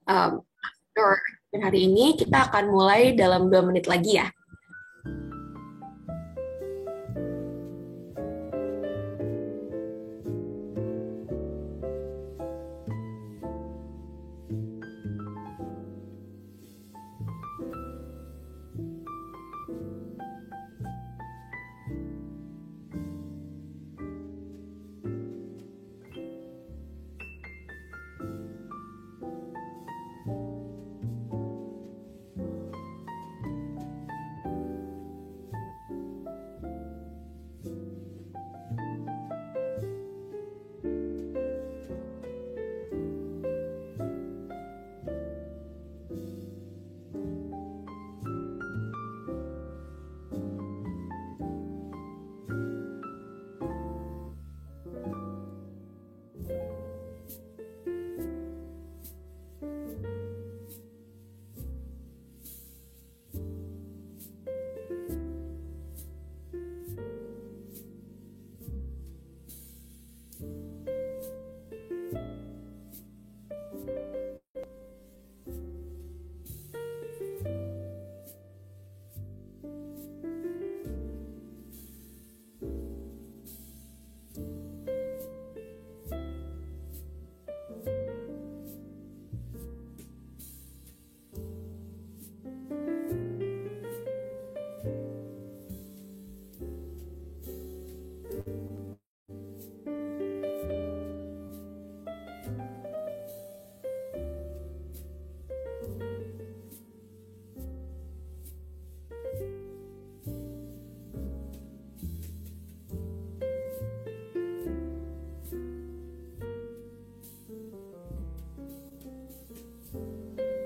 Um, Sure. Dan hari ini kita akan mulai dalam 2 menit lagi ya.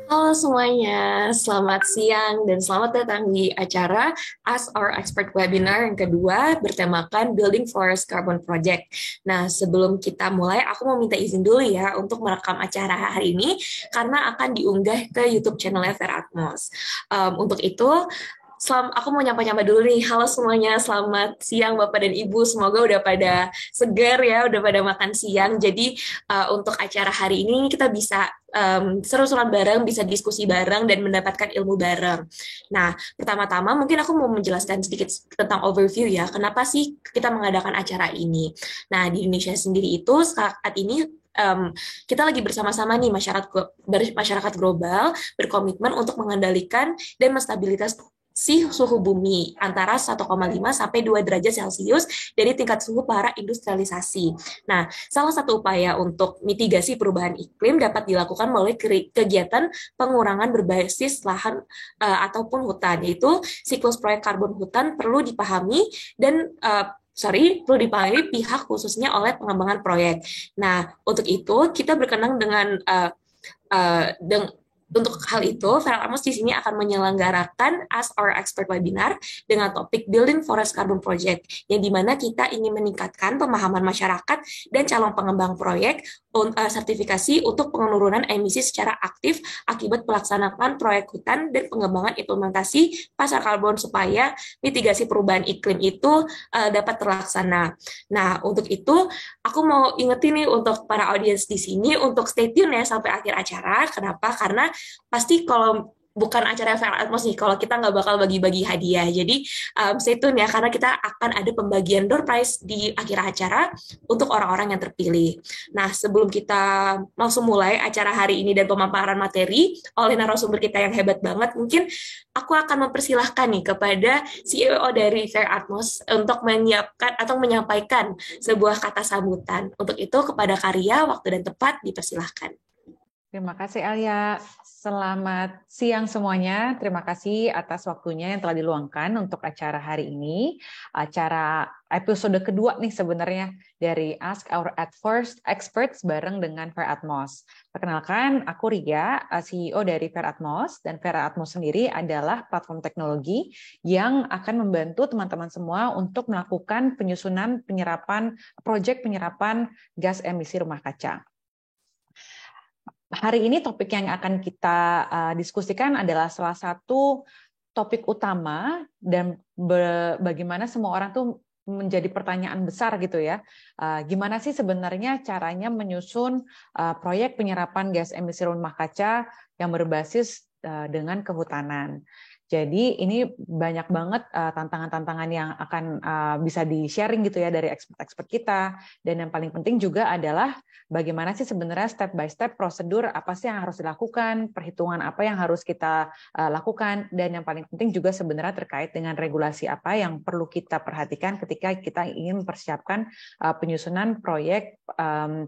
Halo semuanya, selamat siang dan selamat datang di acara Ask Our Expert Webinar yang kedua bertemakan Building Forest Carbon Project. Nah, sebelum kita mulai, aku mau minta izin dulu ya untuk merekam acara hari ini karena akan diunggah ke YouTube channelnya Fair Atmos. Untuk itu, aku mau nyapa-nyapa dulu nih. Halo semuanya, selamat siang Bapak dan Ibu. Semoga udah pada segar ya, udah pada makan siang. Jadi untuk acara hari ini kita bisa seru-seruan bareng, bisa diskusi bareng dan mendapatkan ilmu bareng. Nah, pertama-tama mungkin aku mau menjelaskan sedikit tentang overview ya. Kenapa sih kita mengadakan acara ini? Nah, di Indonesia sendiri itu saat ini kita lagi bersama-sama nih masyarakat global berkomitmen untuk mengendalikan dan menstabilitas suhu bumi antara 1,5 sampai 2 derajat Celcius dari tingkat suhu para industrialisasi. Nah, salah satu upaya untuk mitigasi perubahan iklim dapat dilakukan melalui kegiatan pengurangan berbasis lahan ataupun hutan, yaitu siklus proyek karbon hutan perlu dipahami dan perlu dipahami pihak khususnya oleh pengembangan proyek. Nah, untuk itu kita berkenang dengan untuk hal itu, Feral Amos di sini akan menyelenggarakan Ask Our Expert webinar dengan topik Building Forest Carbon Project, yang dimana kita ingin meningkatkan pemahaman masyarakat dan calon pengembang proyek sertifikasi untuk penurunan emisi secara aktif akibat pelaksanaan proyek hutan dan pengembangan implementasi pasar karbon supaya mitigasi perubahan iklim itu dapat terlaksana. Nah, untuk itu aku mau ingetin nih untuk para audiens di sini untuk stay tune ya sampai akhir acara. Kenapa? Karena pasti kalau bukan acara Fair Atmos nih, kalau kita nggak bakal bagi-bagi hadiah. Jadi stay tune ya, karena kita akan ada pembagian door prize di akhir acara untuk orang-orang yang terpilih. Nah, sebelum kita langsung mulai acara hari ini dan pemaparan materi oleh narasumber kita yang hebat banget, mungkin aku akan mempersilahkan nih kepada CEO dari Fair Atmos untuk menyiapkan atau menyampaikan sebuah kata sambutan. Untuk itu, kepada Karya, waktu dan tempat dipersilahkan. Terima kasih Alia. Selamat siang semuanya. Terima kasih atas waktunya yang telah diluangkan untuk acara hari ini. Acara episode kedua nih sebenarnya dari Ask Our Experts bareng dengan Fair Atmos. Perkenalkan, aku Ria, CEO dari Fair Atmos, dan Fair Atmos sendiri adalah platform teknologi yang akan membantu teman-teman semua untuk melakukan penyusunan proyek penyerapan gas emisi rumah kaca. Hari ini topik yang akan kita diskusikan adalah salah satu topik utama dan bagaimana semua orang tuh menjadi pertanyaan besar gitu ya. Gimana sih sebenarnya caranya menyusun proyek penyerapan gas emisi rumah kaca yang berbasis dengan kehutanan. Jadi ini banyak banget tantangan-tantangan yang akan bisa di-sharing gitu ya dari expert-expert kita. Dan yang paling penting juga adalah bagaimana sih sebenarnya step by step prosedur apa sih yang harus dilakukan, perhitungan apa yang harus kita lakukan, dan yang paling penting juga sebenarnya terkait dengan regulasi apa yang perlu kita perhatikan ketika kita ingin mempersiapkan penyusunan proyek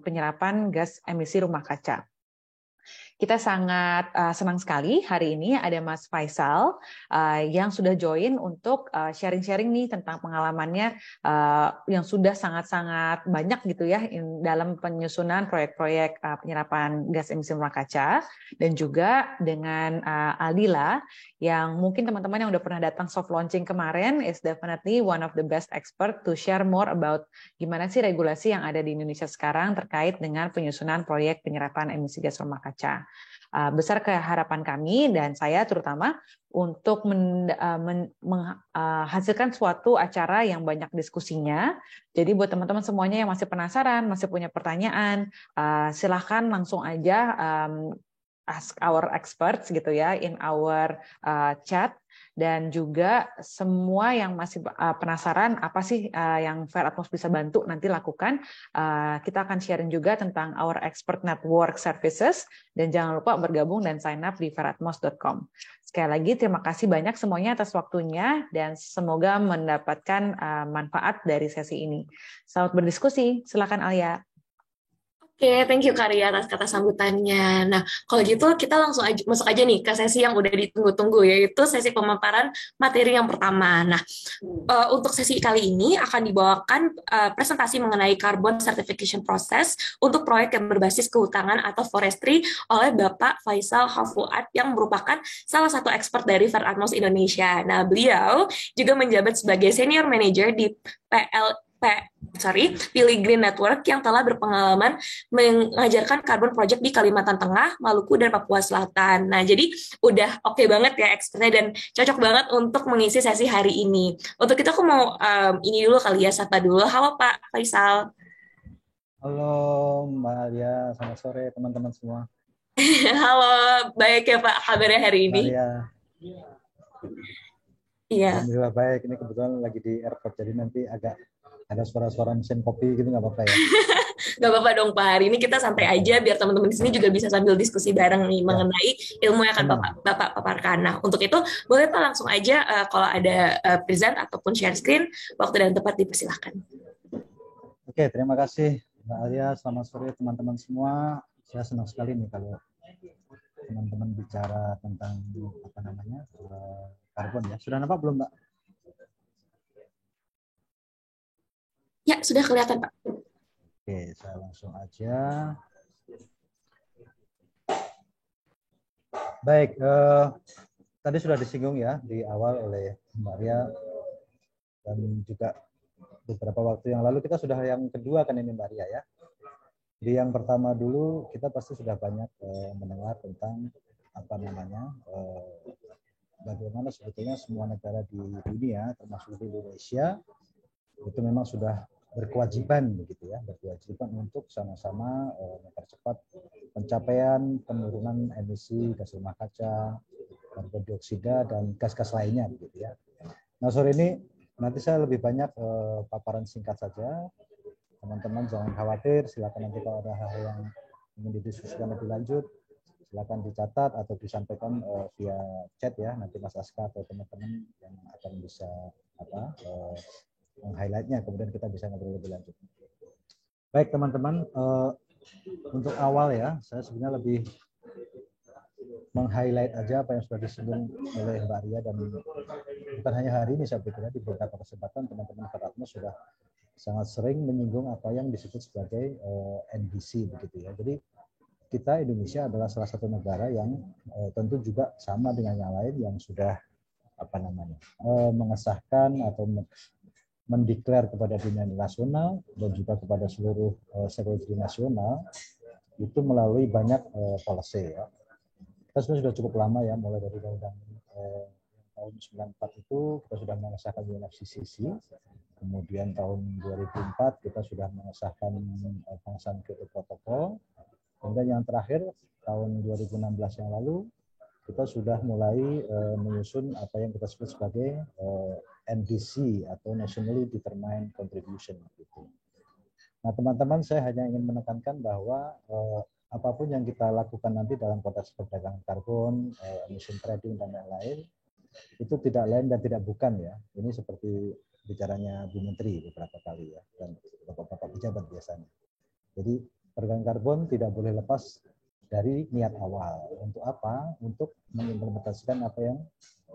penyerapan gas emisi rumah kaca. Kita sangat senang sekali hari ini ada Mas Faisal yang sudah join untuk sharing-sharing nih tentang pengalamannya yang sudah sangat-sangat banyak gitu ya dalam penyusunan proyek-proyek penyerapan gas emisi rumah kaca, dan juga dengan Aldila yang mungkin teman-teman yang udah pernah datang soft launching kemarin is definitely one of the best expert to share more about gimana sih regulasi yang ada di Indonesia sekarang terkait dengan penyusunan proyek penyerapan emisi gas rumah kaca. Besar keharapan kami dan saya terutama untuk menghasilkan suatu acara yang banyak diskusinya. Jadi buat teman-teman semuanya yang masih penasaran, masih punya pertanyaan, silahkan langsung aja ask our experts gitu ya in our chat. Dan juga semua yang masih penasaran apa sih yang Fair Atmos bisa bantu nanti lakukan. Kita akan sharing juga tentang our expert network services, dan jangan lupa bergabung dan sign up di fairatmos.com. Sekali lagi terima kasih banyak semuanya atas waktunya dan semoga mendapatkan manfaat dari sesi ini. Selamat berdiskusi. Silakan Alia. Oke, thank you Karya atas kata sambutannya. Nah, kalau gitu kita langsung aja, masuk aja nih ke sesi yang udah ditunggu-tunggu, yaitu sesi pemaparan materi yang pertama. Nah, untuk sesi kali ini akan dibawakan presentasi mengenai carbon certification process untuk proyek yang berbasis kehutanan atau forestry oleh Bapak Faisal Hafuat yang merupakan salah satu expert dari Fair Atmos Indonesia. Nah, beliau juga menjabat sebagai senior manager di Pilih Green Network yang telah berpengalaman mengajarkan carbon project di Kalimantan Tengah, Maluku, dan Papua Selatan. Nah, jadi udah oke banget ya expertnya dan cocok banget untuk mengisi sesi hari ini. Untuk itu aku mau ini dulu kali ya, sapa dulu. Halo Pak Faisal. Halo Mbak Alia, selamat sore teman-teman semua. Halo, baik ya Pak kabarnya hari Mbak ini? Alia. Iya. Alhamdulillah baik, ini kebetulan lagi di airport, jadi nanti agak ada suara-suara mesin kopi gitu, nggak apa-apa ya? Nggak apa-apa dong Pak, hari ini kita santai aja biar teman-teman di sini juga bisa sambil diskusi bareng nih mengenai ilmu yang akan Bapak paparkan. Nah, untuk itu boleh Pak langsung aja kalau ada present ataupun share screen, waktu dan tempat dipersilahkan. Oke, terima kasih Mbak Alia, selamat sore teman-teman semua. Saya senang sekali nih kalau teman-teman bicara tentang apa namanya karbon ya. Sudah nampak belum Mbak? Ya, sudah kelihatan Pak. Oke, saya langsung aja. Baik, tadi sudah disinggung ya di awal oleh Mbak Alia dan juga beberapa waktu yang lalu kita sudah yang kedua kan ini Mbak Alia ya. Di yang pertama dulu kita pasti sudah banyak mendengar tentang apa namanya bagaimana sebetulnya semua negara di dunia termasuk di Indonesia itu memang sudah berkewajiban begitu ya, berkewajiban untuk sama-sama mempercepat pencapaian penurunan emisi gas rumah kaca, karbon dioksida dan gas-gas lainnya begitu ya. Nah, sore ini nanti saya lebih banyak paparan singkat saja. Teman-teman jangan khawatir, silakan nanti kalau ada hal-hal yang ingin didiskusikan lebih lanjut, silakan dicatat atau disampaikan via chat ya, nanti Mas Aska atau teman-teman yang akan bisa meng-highlightnya, kemudian kita bisa ngobrol lebih lanjut. Baik teman-teman, untuk awal ya, saya sebenarnya lebih meng-highlight aja apa yang sudah disinggung oleh Mbak Ria, dan bukan hanya hari ini, saya pikir di beberapa kesempatan teman-teman Fair Atmos sudah sangat sering menyinggung apa yang disebut sebagai NDC begitu ya. Jadi kita Indonesia adalah salah satu negara yang tentu juga sama dengan yang lain yang sudah apa namanya mengesahkan atau mendeklar kepada dunia nasional dan juga kepada seluruh stakeholder nasional itu melalui banyak policy ya. Kita sudah cukup lama ya, mulai dari undang-undang tahun 94 itu kita sudah mengesahkan UNFCCC. Kemudian tahun 2004 kita sudah mengesahkan pengesahan Kyoto Protocol. Kemudian yang terakhir tahun 2016 yang lalu kita sudah mulai menyusun apa yang kita sebut sebagai NDC atau Nationally Determined Contribution. Gitu. Nah teman-teman, saya hanya ingin menekankan bahwa apapun yang kita lakukan nanti dalam konteks perdagangan karbon, emission trading dan lain-lain, itu tidak lain dan tidak bukan ya. Ini seperti bicaranya Bu Menteri beberapa kali ya, dan beberapa pejabat biasanya. Jadi perdagangan karbon tidak boleh lepas dari niat awal. Untuk apa? Untuk mengimplementasikan apa yang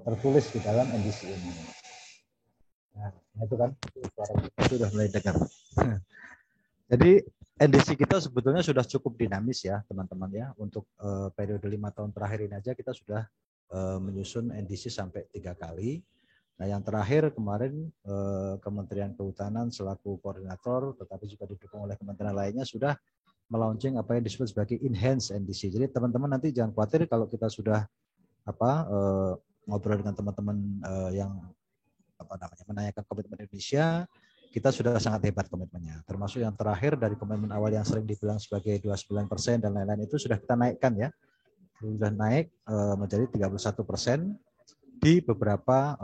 tertulis di dalam NDC ini. Nah, itu kan suara kita sudah mulai dengar. Jadi NDC kita sebetulnya sudah cukup dinamis ya teman-teman ya. Untuk periode 5 tahun terakhir ini aja kita sudah menyusun NDC sampai 3 kali. Nah yang terakhir kemarin Kementerian Kehutanan selaku koordinator, tetapi juga didukung oleh kementerian lainnya sudah melaunching apa yang disebut sebagai enhanced NDC. Jadi teman-teman nanti jangan khawatir kalau kita sudah ngobrol dengan teman-teman yang menanyakan komitmen Indonesia, kita sudah sangat hebat komitmennya. Termasuk yang terakhir dari komitmen awal yang sering dibilang sebagai 29% dan lain-lain itu sudah kita naikkan ya. Sudah naik menjadi 31% di beberapa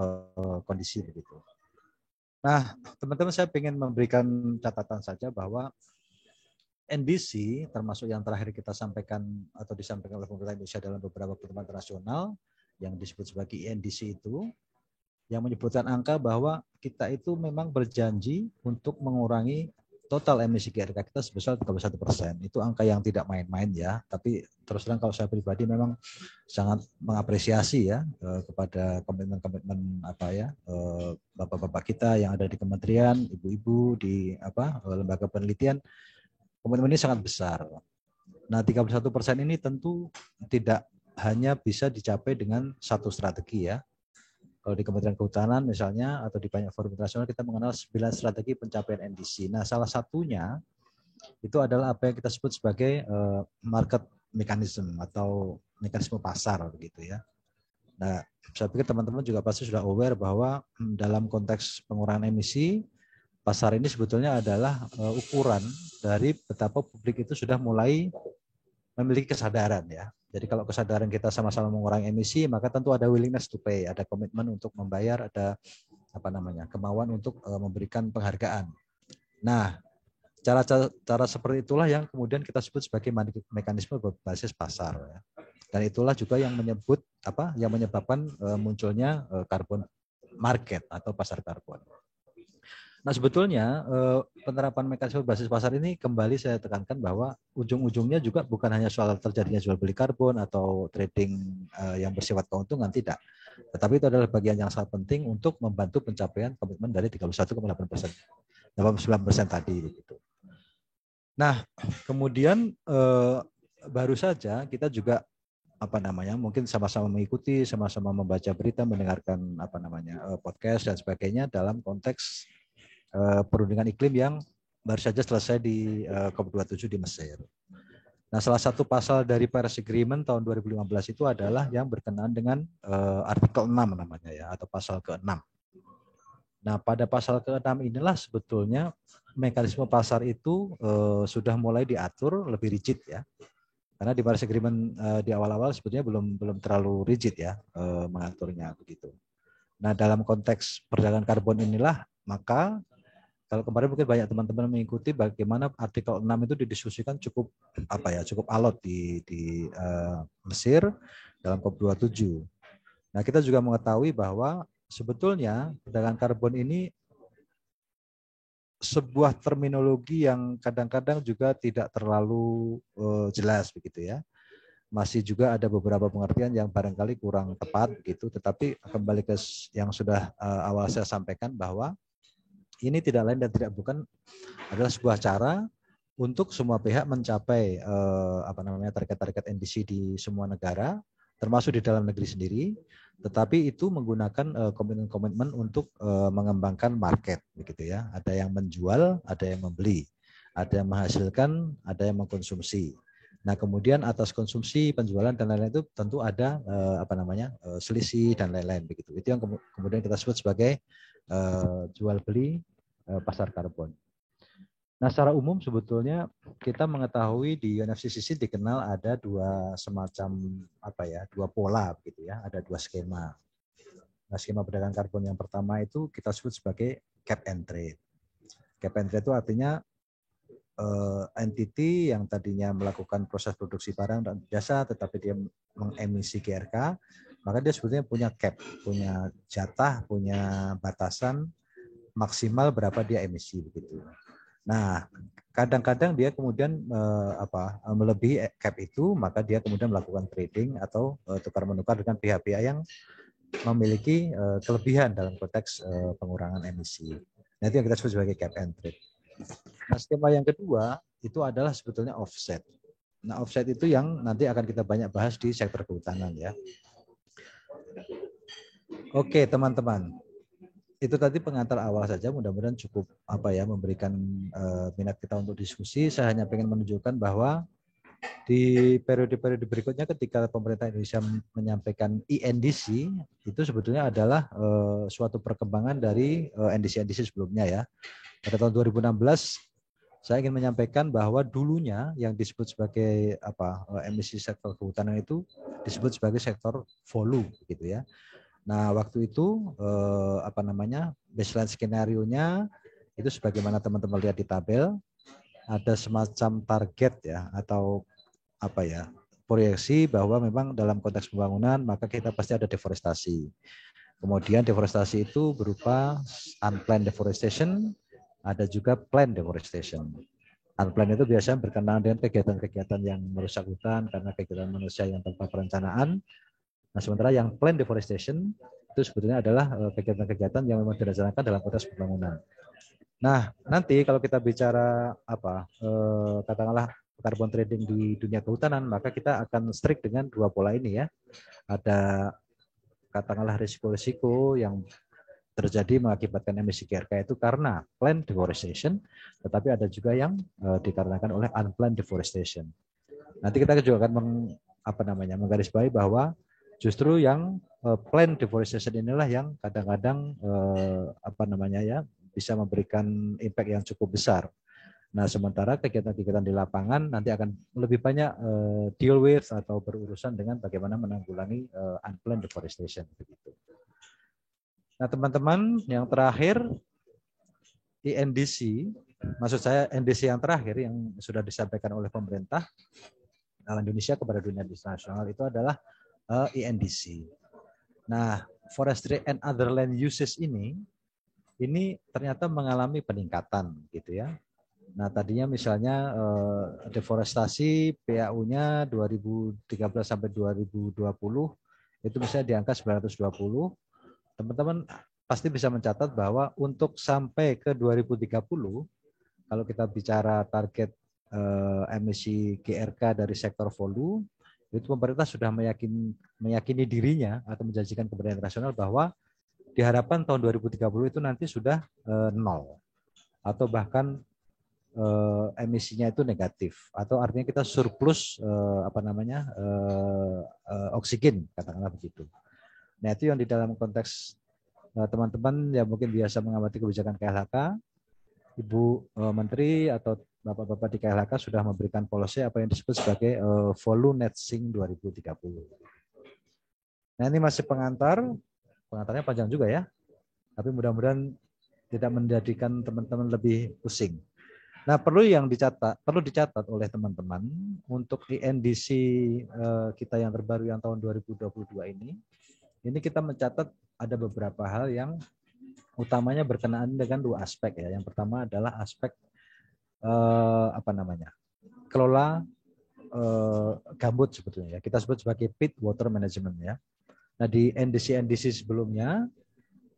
kondisi begitu. Nah, teman-teman saya ingin memberikan catatan saja bahwa NDC termasuk yang terakhir kita sampaikan atau disampaikan oleh pemerintah Indonesia dalam beberapa pertemuan internasional yang disebut sebagai NDC itu yang menyebutkan angka bahwa kita itu memang berjanji untuk mengurangi total emisi GRK kita sebesar 31%. Itu angka yang tidak main-main ya. Tapi terus terang kalau saya pribadi memang sangat mengapresiasi ya kepada komitmen-komitmen bapak-bapak kita yang ada di kementerian, ibu-ibu di lembaga penelitian. Komitmen ini sangat besar. Nah, 31% ini tentu tidak hanya bisa dicapai dengan satu strategi ya. Kalau di Kementerian Kehutanan misalnya atau di banyak forum internasional kita mengenal 9 strategi pencapaian NDC. Nah, salah satunya itu adalah apa yang kita sebut sebagai market mechanism atau mekanisme pasar begitu ya. Nah, saya pikir teman-teman juga pasti sudah aware bahwa dalam konteks pengurangan emisi, pasar ini sebetulnya adalah ukuran dari betapa publik itu sudah mulai memiliki kesadaran ya. Jadi kalau kesadaran kita sama-sama mengurangi emisi, maka tentu ada willingness to pay, ada komitmen untuk membayar, ada kemauan untuk memberikan penghargaan. Nah, cara seperti itulah yang kemudian kita sebut sebagai mekanisme berbasis pasar ya. Dan itulah juga yang menyebabkan munculnya carbon market atau pasar karbon. Nah sebetulnya penerapan mekanisme berbasis pasar ini kembali saya tekankan bahwa ujung-ujungnya juga bukan hanya soal terjadinya jual beli karbon atau trading yang bersifat keuntungan, tidak. Tetapi itu adalah bagian yang sangat penting untuk membantu pencapaian komitmen dari 31,8%, 89% tadi. Gitu. Nah kemudian baru saja kita juga mungkin sama-sama mengikuti, sama-sama membaca berita, mendengarkan podcast dan sebagainya dalam konteks perundingan iklim yang baru saja selesai di COP27 di Mesir. Nah, salah satu pasal dari Paris Agreement tahun 2015 itu adalah yang berkenaan dengan artikel 6 namanya ya, atau pasal ke-6. Nah, pada pasal ke-6 inilah sebetulnya mekanisme pasar itu sudah mulai diatur lebih rigid ya. Karena di Paris Agreement di awal-awal sebetulnya belum terlalu rigid ya mengaturnya begitu. Nah, dalam konteks perdagangan karbon inilah maka kalau kemarin mungkin banyak teman-teman mengikuti bagaimana artikel 6 itu didiskusikan cukup alot di Mesir dalam COP27. Nah, kita juga mengetahui bahwa sebetulnya perdagangan karbon ini sebuah terminologi yang kadang-kadang juga tidak terlalu jelas begitu ya. Masih juga ada beberapa pengertian yang barangkali kurang tepat gitu, tetapi kembali ke yang sudah awal saya sampaikan bahwa ini tidak lain dan tidak bukan adalah sebuah cara untuk semua pihak mencapai target-target NDC di semua negara, termasuk di dalam negeri sendiri, tetapi itu menggunakan komitmen-komitmen untuk mengembangkan market, begitu ya. Ada yang menjual, ada yang membeli, ada yang menghasilkan, ada yang mengkonsumsi. Nah, kemudian atas konsumsi, penjualan dan lain-lain itu tentu ada selisih dan lain-lain begitu. Itu yang kemudian kita sebut sebagai jual beli pasar karbon. Nah, secara umum sebetulnya kita mengetahui di UNFCCC dikenal ada dua semacam dua pola begitu ya, ada dua skema. Nah, skema perdagangan karbon yang pertama itu kita sebut sebagai cap and trade. Cap and trade itu artinya entity yang tadinya melakukan proses produksi barang dan jasa tetapi dia mengemisi GRK, maka dia sebetulnya punya cap, punya jatah, punya batasan maksimal berapa dia emisi begitu. Nah, kadang-kadang dia kemudian melebihi cap itu, maka dia kemudian melakukan trading atau tukar menukar dengan pihak-pihak yang memiliki kelebihan dalam konteks pengurangan emisi. Nah, itu yang kita sebut sebagai cap and trade. Nah, skema yang kedua itu adalah sebetulnya offset. Nah, offset itu yang nanti akan kita banyak bahas di sektor kehutanan ya. Oke, teman-teman. Itu tadi pengantar awal saja, mudah-mudahan cukup memberikan minat kita untuk diskusi. Saya hanya ingin menunjukkan bahwa di periode-periode berikutnya ketika pemerintah Indonesia menyampaikan INDC itu sebetulnya adalah suatu perkembangan dari NDC-NDC sebelumnya ya. Pada tahun 2016 saya ingin menyampaikan bahwa dulunya yang disebut sebagai emisi sektor kehutanan itu disebut sebagai sektor volume gitu ya. Nah, waktu itu baseline skenario-nya itu sebagaimana teman-teman lihat di tabel, ada semacam target ya atau proyeksi bahwa memang dalam konteks pembangunan maka kita pasti ada deforestasi. Kemudian deforestasi itu berupa unplanned deforestation, ada juga planned deforestation. Unplanned itu biasanya berkenaan dengan kegiatan-kegiatan yang merusak hutan karena kegiatan manusia yang tanpa perencanaan. Nah, sementara yang planned deforestation itu sebetulnya adalah kegiatan-kegiatan yang memang direncanakan dalam konteks pembangunan. Nah, nanti kalau kita bicara katakanlah carbon trading di dunia kehutanan, maka kita akan strict dengan dua pola ini ya. Ada katakanlah risiko-risiko yang terjadi mengakibatkan emisi GRK itu karena planned deforestation, tetapi ada juga yang dikarenakan oleh unplanned deforestation. Nanti kita juga akan menggarisbawahi bahwa justru yang planned deforestation inilah yang kadang-kadang bisa memberikan impact yang cukup besar. Nah, sementara kegiatan-kegiatan di lapangan nanti akan lebih banyak deal with atau berurusan dengan bagaimana menanggulangi unplanned deforestation begitu. Nah, teman-teman, yang terakhir INDC, maksud saya NDC yang terakhir yang sudah disampaikan oleh pemerintah Indonesia kepada dunia internasional itu adalah INDC. Nah, forestry and other land uses ini ternyata mengalami peningkatan gitu ya. Nah, tadinya misalnya deforestasi PAU-nya 2013 sampai 2020 itu misalnya di angka 920. Teman-teman pasti bisa mencatat bahwa untuk sampai ke 2030 kalau kita bicara target emisi GRK dari sektor volume, itu pemerintah sudah meyakini dirinya atau menjanjikan kepada internasional bahwa diharapkan tahun 2030 itu nanti sudah nol atau bahkan emisinya itu negatif atau artinya kita surplus oksigen katakanlah begitu. Nah, itu yang di dalam konteks teman-teman yang mungkin biasa mengamati kebijakan KLHK, Ibu Menteri atau Bapak-Bapak di KLHK sudah memberikan policy apa yang disebut sebagai volume net sink 2030. Nah, ini masih pengantarnya panjang juga ya, tapi mudah-mudahan tidak menjadikan teman-teman lebih pusing. Nah, perlu dicatat oleh teman-teman untuk INDC kita yang terbaru yang tahun 2022 ini kita mencatat ada beberapa hal yang utamanya berkenaan dengan dua aspek ya. Yang pertama adalah aspek kelola gambut sebetulnya. Kita sebut sebagai pit water management ya. Nah, di NDC sebelumnya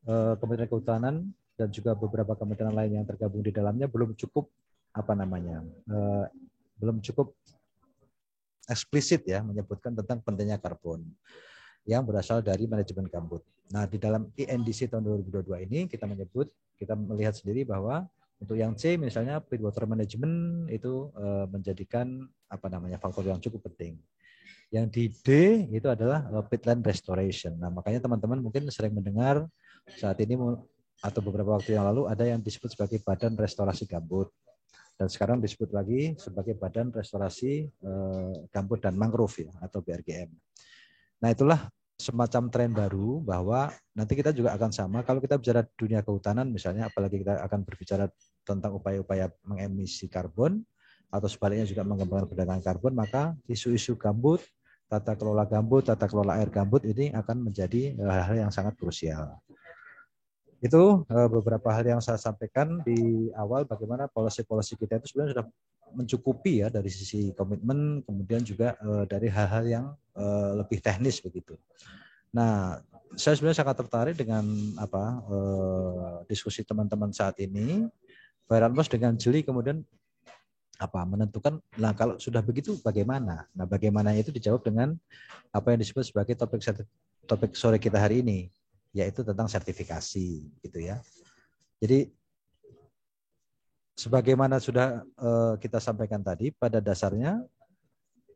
Kementerian Kehutanan dan juga beberapa kementerian lain yang tergabung di dalamnya belum cukup belum cukup eksplisit ya menyebutkan tentang pentingnya karbon yang berasal dari manajemen gambut. Nah, di dalam INDC tahun 2022 ini kita melihat sendiri bahwa untuk yang C misalnya pit water management itu menjadikan faktor yang cukup penting. Yang di D itu adalah peatland restoration. Nah, makanya teman-teman mungkin sering mendengar saat ini atau beberapa waktu yang lalu ada yang disebut sebagai Badan Restorasi Gambut. Dan sekarang disebut lagi sebagai Badan Restorasi Gambut dan Mangrove ya, atau BRGM. Nah, itulah semacam tren baru bahwa nanti kita juga akan sama kalau kita bicara dunia kehutanan misalnya, apalagi kita akan berbicara tentang upaya-upaya mengemisi karbon atau sebaliknya juga mengembangkan perdagangan karbon, maka isu-isu gambut, tata kelola gambut, tata kelola air gambut ini akan menjadi hal-hal yang sangat krusial. Itu beberapa hal yang saya sampaikan di awal, bagaimana policy-policy kita itu sebenarnya sudah mencukupi ya dari sisi komitmen, kemudian juga dari hal-hal yang lebih teknis begitu. Nah, saya sebenarnya sangat tertarik dengan diskusi teman-teman saat ini. Pak Erasmus dengan jeli kemudian menentukan, nah kalau sudah begitu bagaimana? Nah, bagaimana itu dijawab dengan apa yang disebut sebagai topik sore kita hari ini, yaitu tentang sertifikasi gitu ya. Jadi sebagaimana sudah kita sampaikan tadi, pada dasarnya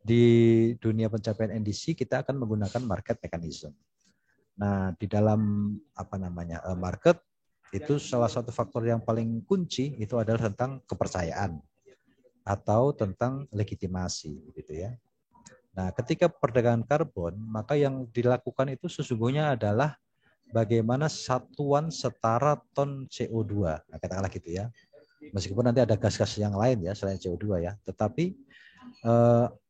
di dunia pencapaian NDC kita akan menggunakan market mechanism. Nah, di dalam market itu salah satu faktor yang paling kunci itu adalah tentang kepercayaan atau tentang legitimasi gitu ya. Nah, ketika perdagangan karbon, maka yang dilakukan itu sesungguhnya adalah bagaimana satuan setara ton CO2, nah, katakanlah gitu ya. Meskipun nanti ada gas-gas yang lain ya selain CO2 ya, tetapi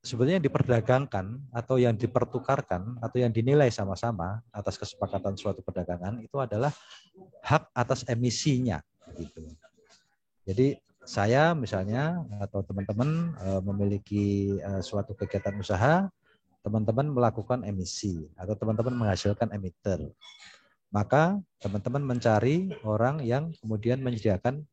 sebenarnya yang diperdagangkan atau yang dipertukarkan atau yang dinilai sama-sama atas kesepakatan suatu perdagangan itu adalah hak atas emisinya gitu. Jadi saya misalnya atau teman-teman memiliki suatu kegiatan usaha, teman-teman melakukan emisi atau teman-teman menghasilkan emitter. Maka teman-teman mencari orang yang kemudian menyediakan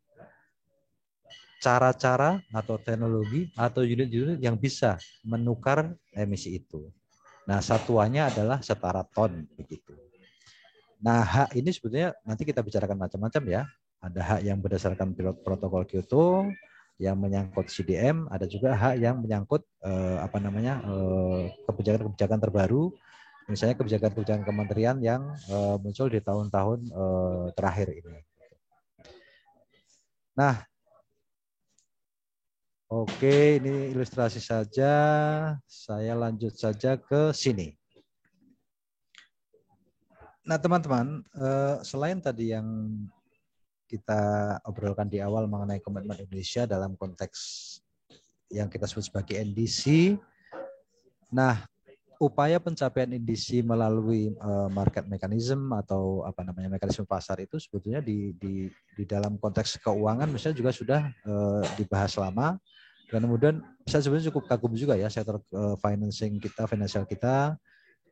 cara-cara atau teknologi atau unit-unit yang bisa menukar emisi itu. Nah, satuannya adalah setara ton begitu. Nah, hak ini sebetulnya nanti kita bicarakan macam-macam ya. Ada hak yang berdasarkan protokol Kyoto yang menyangkut CDM, ada juga hak yang menyangkut kebijakan-kebijakan terbaru, misalnya kebijakan-kebijakan kementerian yang muncul di tahun-tahun terakhir ini. Nah, oke, ini ilustrasi saja. Saya lanjut saja ke sini. Nah, teman-teman, selain tadi yang kita obrolkan di awal mengenai komitmen Indonesia dalam konteks yang kita sebut sebagai NDC, nah, upaya pencapaian NDC melalui market mechanism atau mekanisme pasar itu sebetulnya di dalam konteks keuangan misalnya juga sudah dibahas lama. Dan kemudian saya sebenarnya cukup kagum juga ya, sektor finansial kita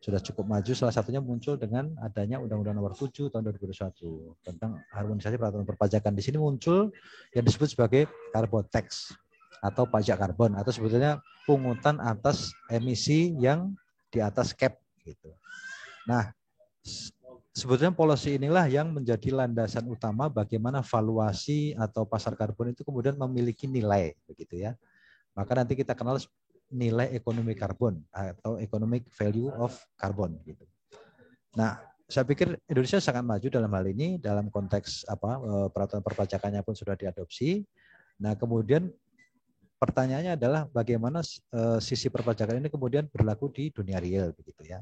sudah cukup maju. Salah satunya muncul dengan adanya Undang-Undang Nomor 7 tahun 2021 tentang harmonisasi peraturan perpajakan. Di sini muncul yang disebut sebagai carbon tax atau pajak karbon, atau sebetulnya pungutan atas emisi yang di atas cap gitu. Nah, sebetulnya policy inilah yang menjadi landasan utama bagaimana valuasi atau pasar karbon itu kemudian memiliki nilai begitu ya. Maka nanti kita kenal nilai ekonomi karbon atau economic value of carbon gitu. Nah, saya pikir Indonesia sangat maju dalam hal ini, dalam konteks peraturan perpajakannya pun sudah diadopsi. Nah, kemudian pertanyaannya adalah bagaimana sisi perpajakan ini kemudian berlaku di dunia real begitu ya.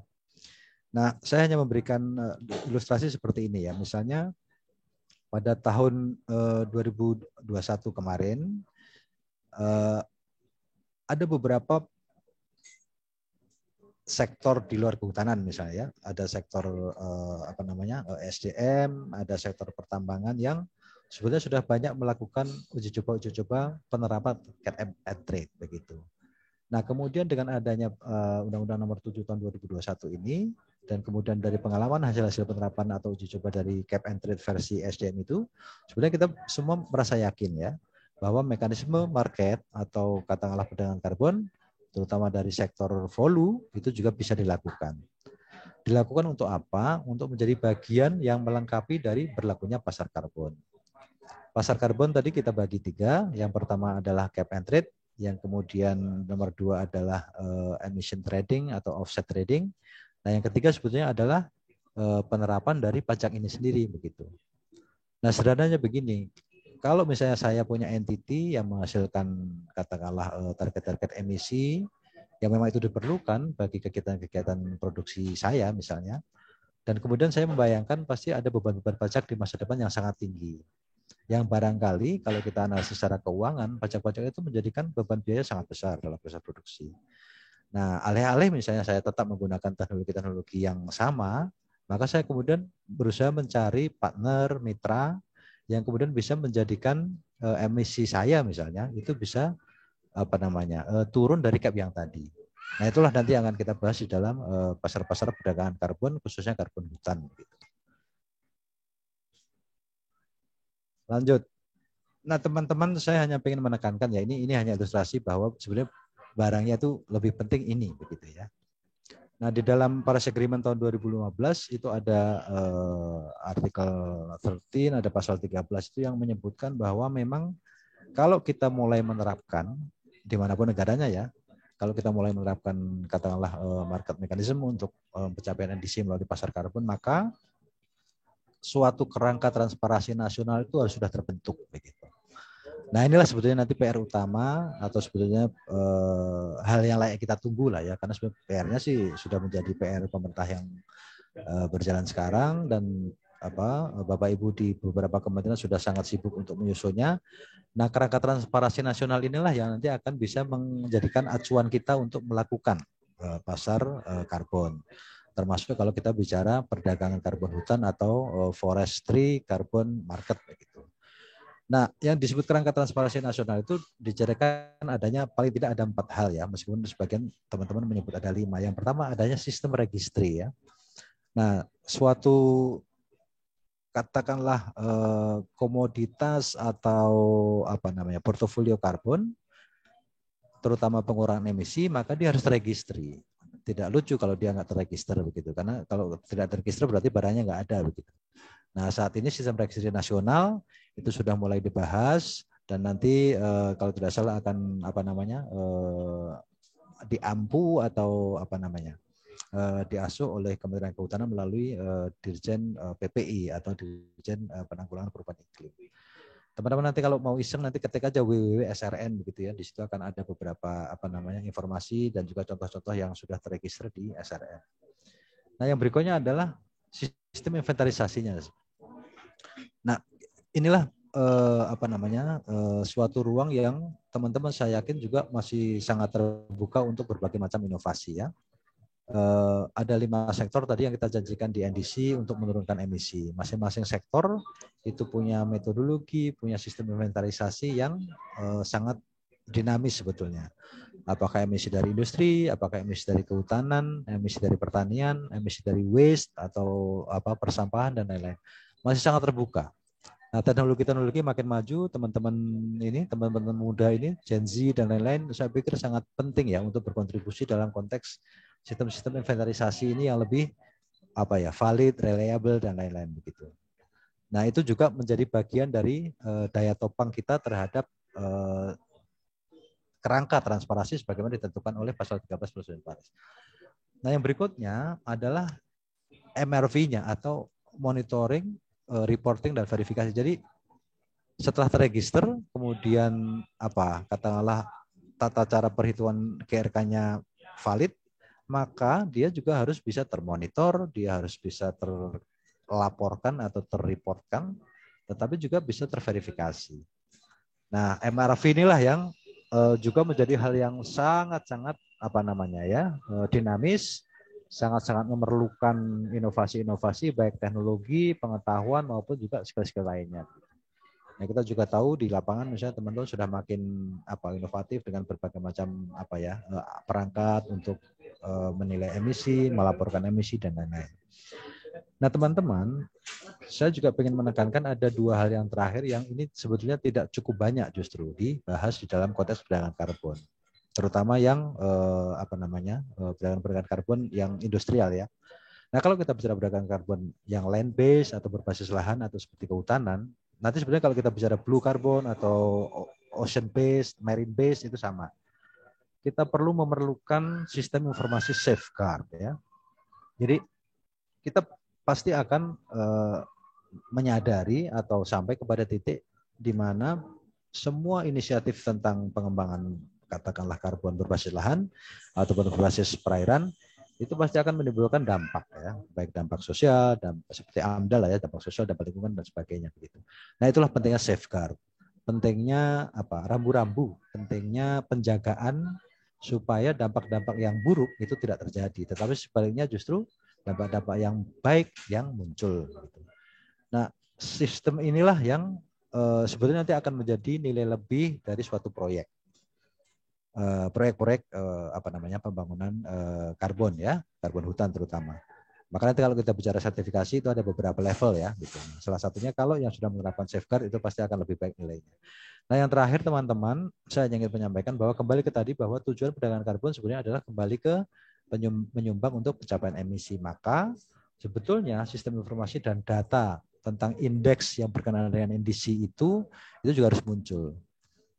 Nah, saya hanya memberikan ilustrasi seperti ini ya. Misalnya pada tahun 2021 kemarin ada beberapa sektor di luar kehutanan misalnya ya, ada sektor SDM, ada sektor pertambangan yang sebetulnya sudah banyak melakukan uji coba penerapan cap and trade begitu. Nah, kemudian dengan adanya Undang-Undang Nomor 7 tahun 2021 ini dan kemudian dari pengalaman hasil-hasil penerapan atau uji coba dari cap and trade versi SDM itu, sebenarnya kita semua merasa yakin ya bahwa mekanisme market atau katakanlah perdagangan karbon terutama dari sektor volume itu juga bisa dilakukan. Dilakukan untuk apa? Untuk menjadi bagian yang melengkapi dari berlakunya pasar karbon. Pasar karbon tadi kita bagi 3. Yang pertama adalah cap and trade, yang kemudian nomor 2 adalah emission trading atau offset trading. Nah, yang ketiga sebetulnya adalah penerapan dari pajak ini sendiri begitu. Nah, sederhananya begini, kalau misalnya saya punya entity yang menghasilkan katakanlah target-target emisi yang memang itu diperlukan bagi kegiatan-kegiatan produksi saya misalnya, dan kemudian saya membayangkan pasti ada beban-beban pajak di masa depan yang sangat tinggi. Yang barangkali kalau kita analisis secara keuangan, pajak-pajak itu menjadikan beban biaya sangat besar dalam proses produksi. Nah, alih-alih misalnya saya tetap menggunakan teknologi-teknologi yang sama, maka saya kemudian berusaha mencari partner, mitra, yang kemudian bisa menjadikan emisi saya misalnya, itu bisa turun dari cap yang tadi. Nah, itulah nanti yang akan kita bahas di dalam pasar-pasar perdagangan karbon, khususnya karbon hutan. Lanjut. Nah, teman-teman, saya hanya ingin menekankan ya, ini hanya ilustrasi bahwa sebenarnya barangnya itu lebih penting ini, begitu ya. Nah, di dalam Paris Agreement tahun 2015 itu ada artikel 13, ada pasal 13 itu yang menyebutkan bahwa memang kalau kita mulai menerapkan dimanapun negaranya ya, kalau kita mulai menerapkan katakanlah market mechanism untuk pencapaian NDC melalui pasar karbon, maka suatu kerangka transparansi nasional itu harus sudah terbentuk begitu. Nah, inilah sebetulnya nanti PR utama atau sebetulnya hal yang layak kita tunggu lah ya, karena sebenarnya PR-nya sih sudah menjadi PR pemerintah yang berjalan sekarang, dan Bapak Ibu di beberapa kementerian sudah sangat sibuk untuk menyusunnya. Nah, kerangka transparansi nasional inilah yang nanti akan bisa menjadikan acuan kita untuk melakukan pasar karbon. Termasuk kalau kita bicara perdagangan karbon hutan atau forestry carbon market begitu. Nah, yang disebut kerangka transparansi nasional itu dijadikan adanya paling tidak ada 4 hal ya, meskipun sebagian teman-teman menyebut ada 5. Yang pertama adanya sistem registry ya. Nah, suatu katakanlah komoditas atau portofolio karbon, terutama pengurangan emisi, maka dia harus terregistri. Tidak lucu kalau dia nggak terregister begitu, karena kalau tidak terregister berarti barangnya nggak ada begitu. Nah, saat ini sistem registrasi nasional itu sudah mulai dibahas, dan nanti kalau tidak salah akan diampu atau diasuh oleh Kementerian Kehutanan melalui Dirjen PPI atau Dirjen Penanggulangan Perubahan Iklim. Teman-teman nanti kalau mau iseng nanti ketik aja www.srn begitu ya, di situ akan ada beberapa informasi dan juga contoh-contoh yang sudah terregister di SRN. Nah, yang berikutnya adalah sistem inventarisasinya. Nah, inilah suatu ruang yang teman-teman saya yakin juga masih sangat terbuka untuk berbagai macam inovasi ya. Ada 5 sektor tadi yang kita janjikan di NDC untuk menurunkan emisi. Masing-masing sektor itu punya metodologi, punya sistem inventarisasi yang sangat dinamis sebetulnya. Apakah emisi dari industri, apakah emisi dari kehutanan, emisi dari pertanian, emisi dari waste atau persampahan dan lain-lain. Masih sangat terbuka. Nah, teknologi-teknologi makin maju, teman-teman muda ini, Gen Z dan lain-lain, saya pikir sangat penting ya untuk berkontribusi dalam konteks sistem-sistem inventarisasi ini yang lebih valid, reliable dan lain-lain begitu. Nah, itu juga menjadi bagian dari daya topang kita terhadap kerangka transparansi sebagaimana ditentukan oleh pasal 13 Peraturan Paris. Nah, yang berikutnya adalah MRV-nya atau monitoring, reporting dan verifikasi. Jadi setelah terregister, kemudian katakanlah tata cara perhitungan GRK-nya valid, maka dia juga harus bisa termonitor, dia harus bisa terlaporkan atau terreportkan, tetapi juga bisa terverifikasi. Nah, MRV inilah yang juga menjadi hal yang sangat-sangat dinamis, sangat-sangat memerlukan inovasi-inovasi baik teknologi, pengetahuan maupun juga skill-skill lainnya. Nah, kita juga tahu di lapangan misalnya teman-teman sudah makin inovatif dengan berbagai macam perangkat untuk menilai emisi, melaporkan emisi dan lain-lain. Nah, teman-teman, saya juga ingin menekankan ada 2 hal yang terakhir yang ini sebetulnya tidak cukup banyak justru dibahas di dalam konteks perdagangan karbon, terutama yang perdagangan karbon yang industrial ya. Nah, kalau kita bicara perdagangan karbon yang land based atau berbasis lahan atau seperti kehutanan, nanti sebenarnya kalau kita bicara blue carbon atau ocean based, marine based itu sama. Kita perlu memerlukan sistem informasi safeguard ya. Jadi kita pasti akan menyadari atau sampai kepada titik di mana semua inisiatif tentang pengembangan katakanlah karbon berbasis lahan ataupun berbasis perairan itu pasti akan menimbulkan dampak ya, baik dampak sosial, dampak seperti AMDAL ya, dampak sosial, dampak lingkungan dan sebagainya begitu. Nah, itulah pentingnya safeguard, pentingnya rambu-rambu, pentingnya penjagaan supaya dampak-dampak yang buruk itu tidak terjadi, tetapi sebaliknya justru dampak-dampak yang baik yang muncul. Nah, sistem inilah yang sebetulnya nanti akan menjadi nilai lebih dari suatu proyek. Proyek-proyek pembangunan karbon ya, karbon hutan terutama. Maka nanti kalau kita bicara sertifikasi itu ada beberapa level ya gitu. Salah satunya kalau yang sudah menerapkan safeguard itu pasti akan lebih baik nilainya. Nah, yang terakhir teman-teman, saya ingin menyampaikan bahwa kembali ke tadi bahwa tujuan perdagangan karbon sebenarnya adalah kembali ke menyumbang untuk pencapaian emisi. Maka sebetulnya sistem informasi dan data tentang indeks yang berkenaan dengan emisi itu juga harus muncul.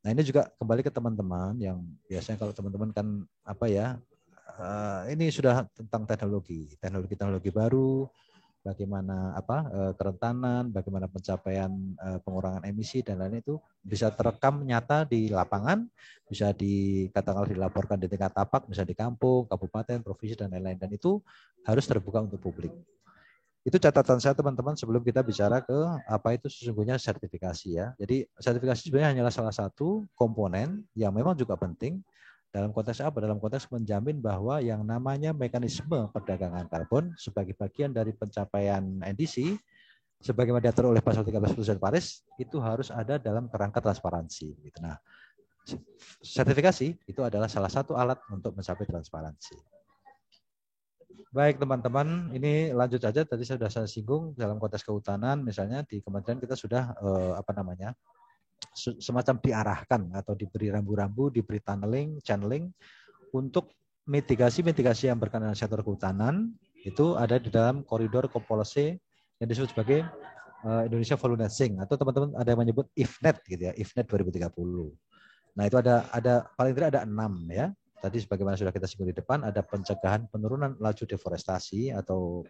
Nah, ini juga kembali ke teman-teman yang biasanya kalau teman-teman kan ini sudah tentang teknologi baru, bagaimana kerentanan, bagaimana pencapaian pengurangan emisi dan lain itu bisa terekam nyata di lapangan, bisa katakanlah dilaporkan di tingkat tapak, bisa di kampung, kabupaten, provinsi dan lain-lain, dan itu harus terbuka untuk publik. Itu catatan saya teman-teman sebelum kita bicara ke apa itu sesungguhnya sertifikasi ya. Jadi sertifikasi sebenarnya hanyalah salah satu komponen yang memang juga penting dalam konteks apa? Dalam konteks menjamin bahwa yang namanya mekanisme perdagangan karbon sebagai bagian dari pencapaian NDC sebagaimana diatur oleh pasal 13 Perjanjian Paris itu harus ada dalam kerangka transparansi. Nah, sertifikasi itu adalah salah satu alat untuk mencapai transparansi. Baik teman-teman, ini lanjut saja. Tadi saya singgung dalam konteks kehutanan, misalnya di kementerian kita sudah semacam diarahkan atau diberi rambu-rambu, diberi channeling untuk mitigasi yang berkenaan dengan sektor kehutanan itu ada di dalam koridor policy yang disebut sebagai Indonesia Volume Net Sink, atau teman-teman ada yang menyebut IFNET gitu ya, IFNET 2030. Nah itu ada paling tidak ada 6 ya. Tadi sebagaimana sudah kita singgung di depan, ada pencegahan penurunan laju deforestasi atau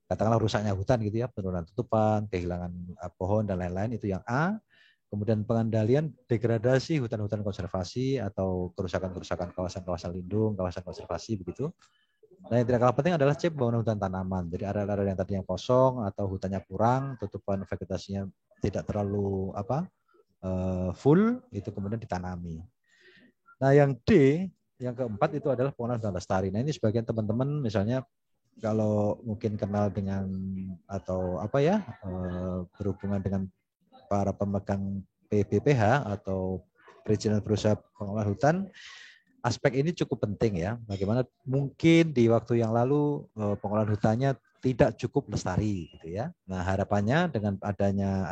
katakanlah rusaknya hutan gitu ya, penurunan tutupan, kehilangan pohon dan lain-lain, itu yang A. Kemudian pengendalian degradasi hutan-hutan konservasi atau kerusakan-kerusakan kawasan-kawasan lindung, kawasan konservasi begitu. Nah, yang tidak kalah penting adalah C, pembangunan hutan tanaman. Jadi area-area yang tadinya kosong atau hutannya kurang, tutupan vegetasinya tidak terlalu full, itu kemudian ditanami. Nah, yang D, yang keempat itu adalah pengelolaan hutan lestari. Nah, ini sebagian teman-teman misalnya kalau mungkin kenal dengan atau berhubungan dengan para pemegang PBPH atau perizinan berusaha pengelolaan hutan, aspek ini cukup penting ya. Bagaimana mungkin di waktu yang lalu pengelolaan hutannya tidak cukup lestari gitu ya. Nah, harapannya dengan adanya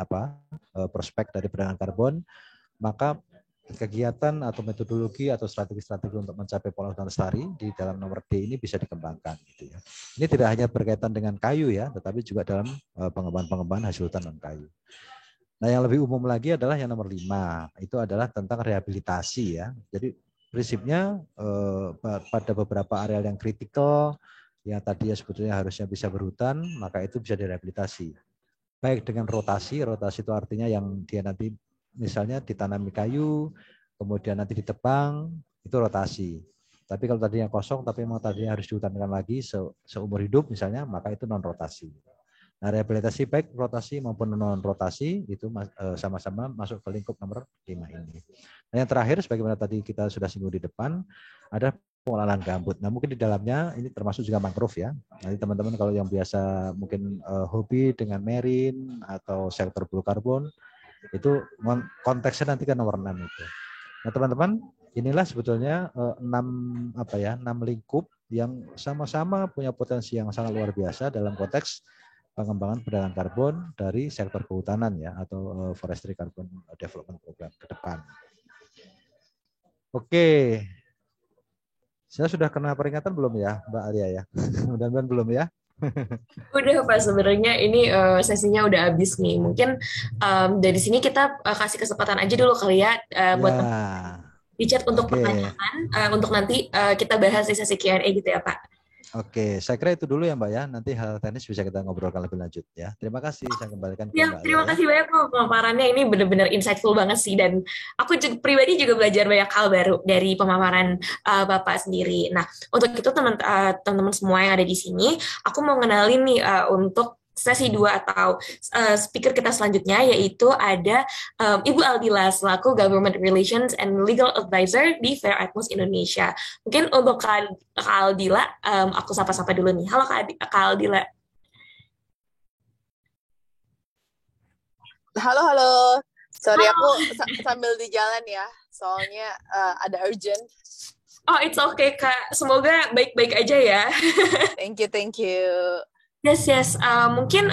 prospek dari perdagangan karbon, maka kegiatan atau metodologi atau strategi-strategi untuk mencapai pengelolaan hutan lestari di dalam nomor D ini bisa dikembangkan gitu ya. Ini tidak hanya berkaitan dengan kayu ya, tetapi juga dalam pengembangan hasil hutan non kayu. Nah, yang lebih umum lagi adalah yang nomor 5, itu adalah tentang rehabilitasi ya. Jadi prinsipnya pada beberapa area yang kritikal yang tadinya sebetulnya harusnya bisa berhutan, maka itu bisa direhabilitasi. Baik dengan rotasi itu artinya yang dia nanti misalnya ditanami kayu, kemudian nanti ditebang, itu rotasi. Tapi kalau tadinya kosong, tapi memang tadinya harus dihutankan lagi seumur hidup misalnya, maka itu non-rotasi. Nah, rehabilitasi baik rotasi maupun non-rotasi itu sama-sama masuk ke lingkup nomor 5 ini. Nah, yang terakhir, sebagaimana tadi kita sudah singgung di depan, ada pengelolaan gambut. Nah, mungkin di dalamnya ini termasuk juga mangrove ya. Nanti teman-teman kalau yang biasa mungkin hobi dengan marine atau sektor blue carbon, itu konteksnya nanti kan nomor 6 itu. Nah, teman-teman, inilah sebetulnya 6 lingkup yang sama-sama punya potensi yang sangat luar biasa dalam konteks pengembangan perdagangan karbon dari sektor kehutanan ya, atau Forestry Carbon Development Program ke depan. Oke. Saya sudah kena peringatan belum ya, Mbak Arya ya? Mudah-mudahan belum ya. Udah Pak, sebenarnya ini sesinya udah habis nih. Mungkin dari sini kita kasih kesempatan aja dulu kali ya buat di chat untuk pertanyaan, untuk nanti kita bahas di sesi Q&A gitu ya Pak. Oke, saya kira itu dulu ya Mbak ya. Nanti hal teknis bisa kita ngobrolkan lebih lanjut ya. Terima kasih. Saya kembalikan ke Ya, Mbak Alia terima ya. kasih banyak loh pemaparannya. Ini benar-benar insightful banget sih. Dan aku juga, pribadi juga belajar banyak hal baru dari pemaparan Bapak sendiri. Nah, untuk itu teman-teman semua yang ada di sini, aku mau ngenalin nih untuk sesi 2 atau speaker kita selanjutnya, yaitu ada Ibu Aldila selaku Government Relations and Legal Advisor di Fair Atmos Indonesia. Mungkin untuk Kak Aldila, aku sapa-sapa dulu nih. Halo Kak Aldila. Halo, halo. Sorry, Halo. aku sambil di jalan ya. Soalnya ada urgent. Oh, it's okay, Kak. Semoga baik-baik aja ya. Thank you, thank you. Yes, yes. Mungkin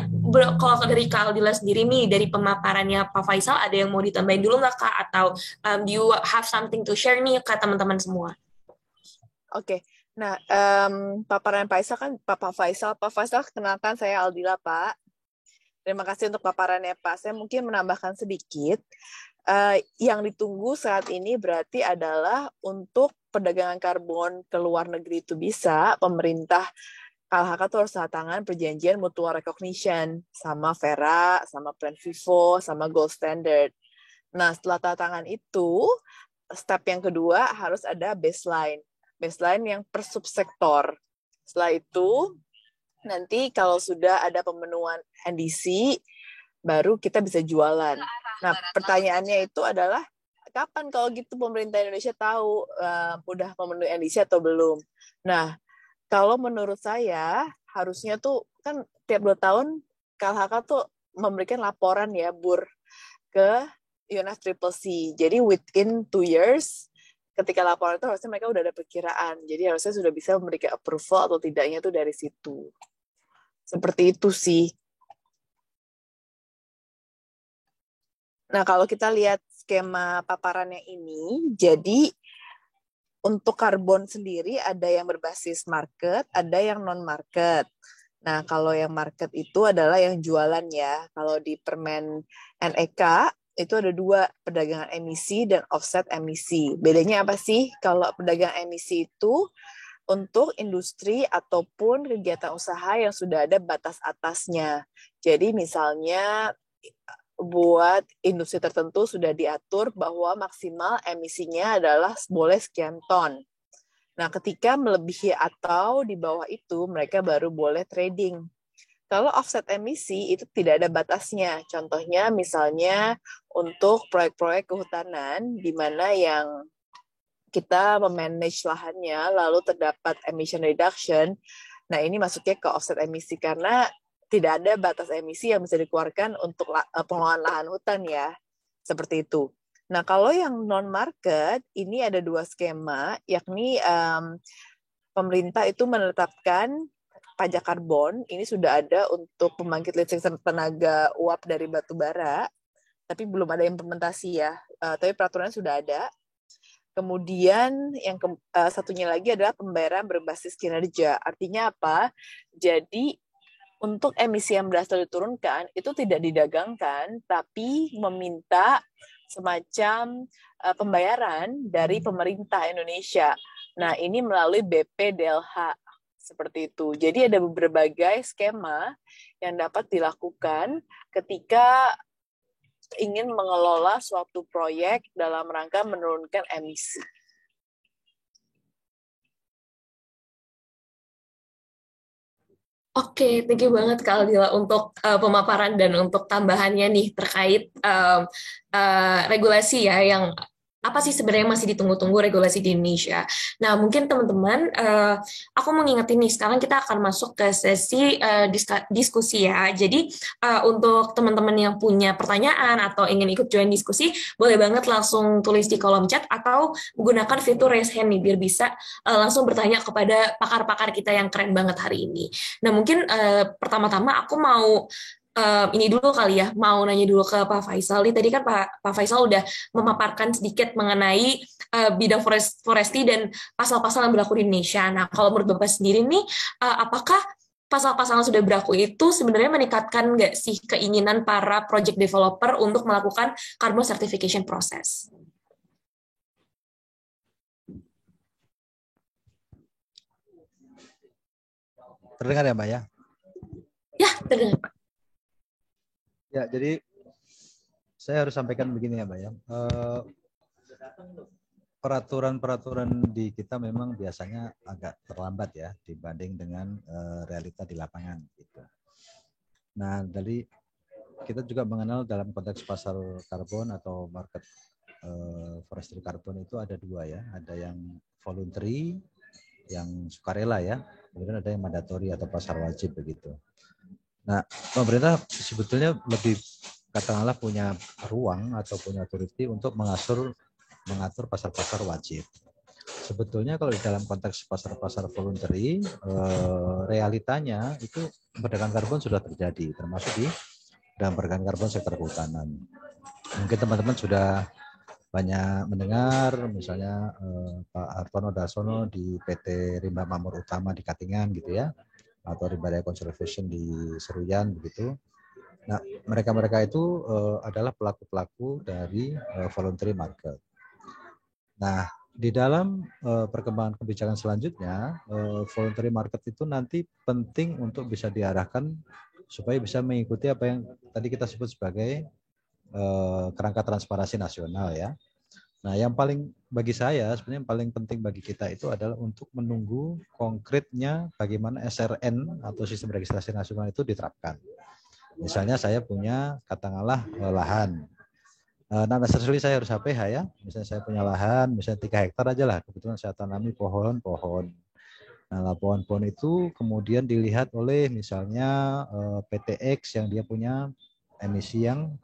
kalau dari Kak Aldila sendiri nih, dari pemaparannya Pak Faisal, ada yang mau ditambahin dulu nggak, Kak? Atau do you have something to share nih ke teman-teman semua? Oke. Nah, paparan Pak Faisal. Pak Faisal, kenalkan saya Aldila, Pak. Terima kasih untuk paparannya, Pak. Saya mungkin menambahkan sedikit. Yang ditunggu saat ini berarti adalah untuk perdagangan karbon ke luar negeri itu bisa, pemerintah KLHK tuh harus tanda tangan perjanjian mutual recognition sama Vera, sama Plan Vivo, sama Gold Standard. Nah, setelah tanda tangan itu, step yang kedua harus ada baseline yang per subsektor. Setelah itu, nanti kalau sudah ada pemenuhan NDC, baru kita bisa jualan. Nah, pertanyaannya itu adalah, kapan kalau gitu pemerintah Indonesia tahu udah memenuhi NDC atau belum? Nah, kalau menurut saya, harusnya tuh, kan tiap 2 tahun, KLHK tuh memberikan laporan ya, BUR, ke UNFCCC. Jadi, within 2 years, ketika laporan itu harusnya mereka udah ada perkiraan. Jadi, harusnya sudah bisa memberikan approval atau tidaknya tuh dari situ. Seperti itu sih. Nah, kalau kita lihat skema paparannya ini, jadi untuk karbon sendiri ada yang berbasis market, ada yang non-market. Nah, kalau yang market itu adalah yang jualan ya. Kalau di Permen NEK, itu ada 2, perdagangan emisi dan offset emisi. Bedanya apa sih? Kalau perdagangan emisi itu untuk industri ataupun kegiatan usaha yang sudah ada batas atasnya. Jadi misalnya buat industri tertentu sudah diatur bahwa maksimal emisinya adalah boleh sekian ton. Nah, ketika melebihi atau di bawah itu, mereka baru boleh trading. Kalau offset emisi itu tidak ada batasnya. Contohnya misalnya untuk proyek-proyek kehutanan, di mana yang kita memanage lahannya, lalu terdapat emission reduction. Nah, ini masuknya ke offset emisi, karena tidak ada batas emisi yang bisa dikeluarkan untuk pengelolaan lahan hutan ya, seperti itu. Nah, kalau yang non-market, ini ada 2 skema, yakni pemerintah itu menetapkan pajak karbon, ini sudah ada untuk pembangkit listrik tenaga uap dari batu bara, tapi belum ada implementasi ya, tapi peraturannya sudah ada. Kemudian yang satunya lagi adalah pembayaran berbasis kinerja. Artinya apa? Jadi untuk emisi yang berhasil diturunkan itu tidak didagangkan, tapi meminta semacam pembayaran dari pemerintah Indonesia. Nah, ini melalui BPDLH seperti itu. Jadi ada berbagai skema yang dapat dilakukan ketika ingin mengelola suatu proyek dalam rangka menurunkan emisi. Oke, thank you banget Kak Aldila untuk pemaparan dan untuk tambahannya nih terkait regulasi ya yang apa sih sebenarnya masih ditunggu-tunggu regulasi di Indonesia. Nah, mungkin teman-teman, aku mau ngingetin nih, sekarang kita akan masuk ke sesi diskusi ya. Jadi, untuk teman-teman yang punya pertanyaan atau ingin ikut join diskusi, boleh banget langsung tulis di kolom chat atau menggunakan fitur raise hand nih, biar bisa langsung bertanya kepada pakar-pakar kita yang keren banget hari ini. Nah, mungkin pertama-tama aku mau ini dulu kali ya, mau nanya dulu ke Pak Faisal. Nih, tadi kan Pak Faisal udah memaparkan sedikit mengenai bidang foresti dan pasal-pasal yang berlaku di Indonesia. Nah, kalau menurut Bapak sendiri nih, apakah pasal-pasal yang sudah berlaku itu sebenarnya meningkatkan nggak sih keinginan para project developer untuk melakukan carbon certification process? Terdengar ya Mbak ya? Ya, terdengar Pak. Ya, jadi saya harus sampaikan begini ya Mbak ya. Peraturan-peraturan di kita memang biasanya agak terlambat ya dibanding dengan realita di lapangan gitu. Nah, dari kita juga mengenal dalam konteks pasar karbon atau market forestry karbon itu ada dua ya, ada yang voluntary, yang sukarela ya, kemudian ada yang mandatori atau pasar wajib begitu. Nah, pemerintah sebetulnya lebih katakanlah punya ruang atau punya authority untuk mengatur pasar-pasar wajib. Sebetulnya kalau di dalam konteks pasar-pasar voluntary, realitanya itu perdagangan karbon sudah terjadi, termasuk di dalam perdagangan karbon sektor kehutanan. Mungkin teman-teman sudah banyak mendengar, misalnya Pak Hartono Dasono di PT Rimba Makmur Utama di Katingan gitu ya, atau Rimba Daya Conservation di Seruyan begitu. Nah, mereka-mereka itu adalah pelaku-pelaku dari voluntary market. Nah, di dalam perkembangan kebijakan selanjutnya, voluntary market itu nanti penting untuk bisa diarahkan supaya bisa mengikuti apa yang tadi kita sebut sebagai kerangka transparansi nasional ya. Nah, yang paling bagi saya sebenarnya yang paling penting bagi kita itu adalah untuk menunggu konkretnya bagaimana SRN atau sistem registrasi nasional itu diterapkan. Misalnya saya punya katakanlah lahan. Nah, necessarily saya harus HPH ya. Misalnya saya punya lahan, misalnya 3 hektar aja lah. Kebetulan saya tanami pohon-pohon. Nah, pohon-pohon itu kemudian dilihat oleh misalnya PTX yang dia punya emisi yang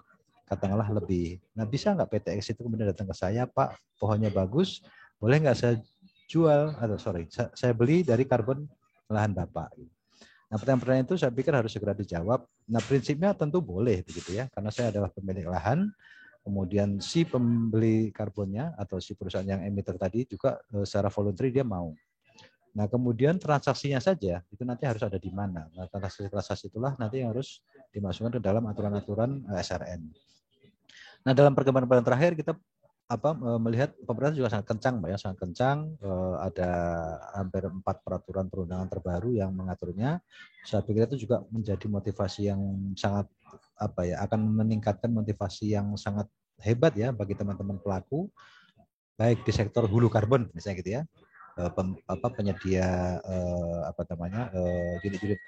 katakanlah lebih. Nah, bisa nggak PTX itu kemudian datang ke saya, Pak, pohonnya bagus, boleh nggak saya jual, atau saya beli dari karbon lahan Bapak. Nah, pertanyaan-pertanyaan itu saya pikir harus segera dijawab. Nah, prinsipnya tentu boleh begitu ya, karena saya adalah pemilik lahan, kemudian si pembeli karbonnya atau si perusahaan yang emitter tadi juga secara voluntary dia mau. Nah, kemudian transaksinya saja itu nanti harus ada di mana. Nah, transaksi itulah nanti yang harus dimasukkan ke dalam aturan-aturan SRN. Nah, dalam perkembangan terakhir kita melihat pemerintah juga sangat kencang, Mbak ya, sangat kencang. Ada hampir 4 peraturan perundangan terbaru yang mengaturnya. Saya pikir itu juga menjadi motivasi yang sangat akan meningkatkan motivasi yang sangat hebat ya bagi teman-teman pelaku, baik di sektor hulu karbon misalnya gitu ya, penyedia unit-unit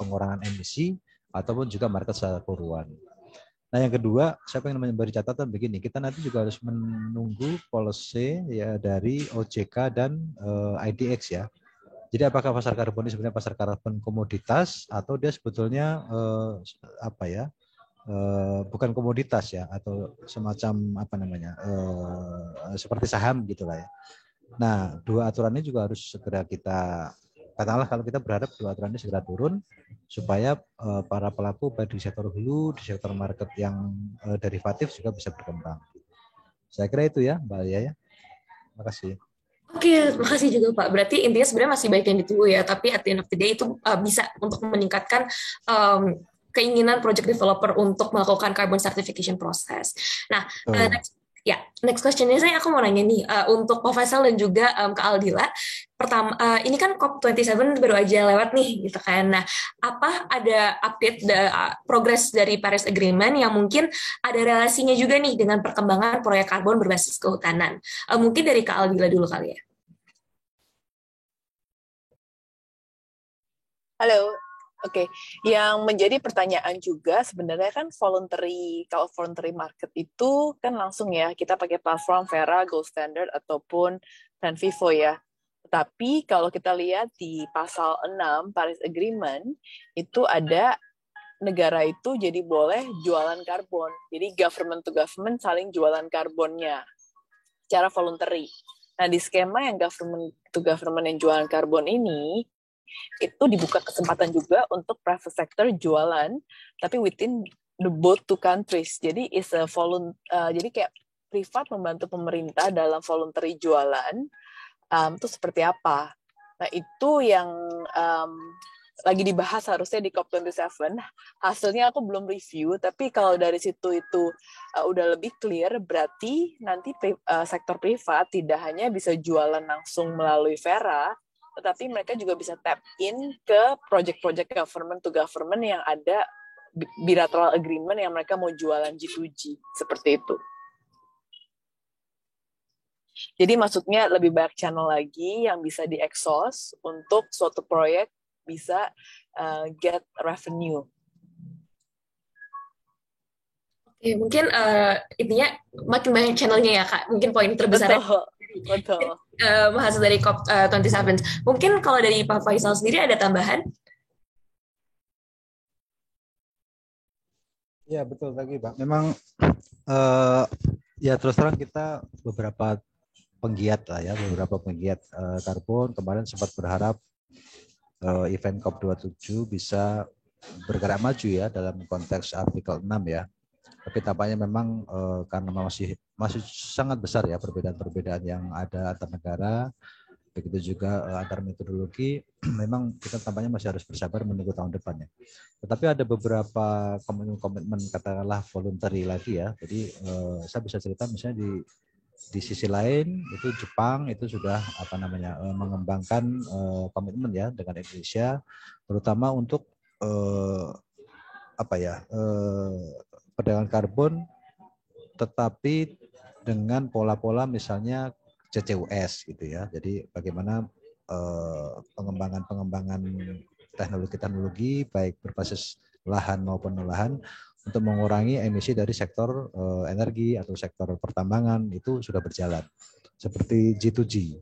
pengurangan emisi ataupun juga market secara keseluruhan. Nah, yang kedua, saya pengen memberi catatan begini, kita nanti juga harus menunggu policy ya dari OJK dan IDX ya. Jadi apakah pasar karbon ini sebenarnya pasar karbon komoditas atau dia sebetulnya bukan komoditas ya, atau semacam seperti saham gitulah ya. Nah, dua aturan ini juga harus segera kita katakanlah kalau kita berharap dua aturan ini segera turun supaya para pelaku baik di sektor hulu, di sektor market yang derivatif juga bisa berkembang. Saya kira itu ya, Mbak Alia ya. Terima kasih. Oke, makasih juga Pak. Berarti intinya sebenarnya masih banyak yang ditunggu ya, tapi at the end of the day itu bisa untuk meningkatkan keinginan project developer untuk melakukan carbon certification process. Nah, next question-nya aku mau nanya nih untuk Pak Faisal dan juga Kak Aldila. Pertama, ini kan COP27 baru aja lewat nih, gitu kan. Nah, apa ada update progres dari Paris Agreement yang mungkin ada relasinya juga nih dengan perkembangan proyek karbon berbasis kehutanan? Mungkin dari Kak Aldila dulu kali ya. Halo. Oke, yang menjadi pertanyaan juga sebenarnya kan kalau voluntary market itu kan langsung ya kita pakai platform Verra, Gold Standard ataupun Vivo ya. Tapi kalau kita lihat di pasal 6 Paris Agreement itu ada negara itu jadi boleh jualan karbon. Jadi government to government saling jualan karbonnya secara voluntary. Nah, di skema yang government to government yang jualan karbon ini itu dibuka kesempatan juga untuk private sector jualan, tapi within the both two countries. Jadi jadi kayak privat membantu pemerintah dalam voluntary jualan, itu seperti apa? Nah, itu yang lagi dibahas harusnya di COP27. Hasilnya aku belum review, tapi kalau dari situ itu udah lebih clear, berarti nanti sektor privat tidak hanya bisa jualan langsung melalui Verra, tetapi mereka juga bisa tap in ke project-project government to government yang ada bilateral agreement yang mereka mau jualan G2G, seperti itu. Jadi maksudnya lebih banyak channel lagi yang bisa di-exhaust untuk suatu proyek bisa get revenue. Oke, mungkin intinya makin banyak channelnya ya Kak. Mungkin poin terbesar Betul. Mahasiswa dari COP27. Mungkin kalau dari Pak Faisal sendiri ada tambahan? Ya betul lagi Pak. Memang ya terus terang kita beberapa penggiat lah ya, beberapa penggiat karbon kemarin sempat berharap event COP27 bisa bergerak maju ya dalam konteks artikel 6 ya. Tapi tampaknya memang karena masih sangat besar ya perbedaan-perbedaan yang ada antar negara, begitu juga antar metodologi, memang kita tampaknya masih harus bersabar menunggu tahun depan ya. Tetapi ada beberapa komitmen katakanlah voluntary lagi ya. Jadi saya bisa cerita misalnya di sisi lain itu Jepang itu sudah mengembangkan komitmen ya dengan Indonesia, terutama untuk perdagangan karbon, tetapi dengan pola-pola misalnya CCUS gitu ya. Jadi bagaimana pengembangan teknologi baik berbasis lahan maupun non-lahan untuk mengurangi emisi dari sektor energi atau sektor pertambangan itu sudah berjalan. Seperti G2G.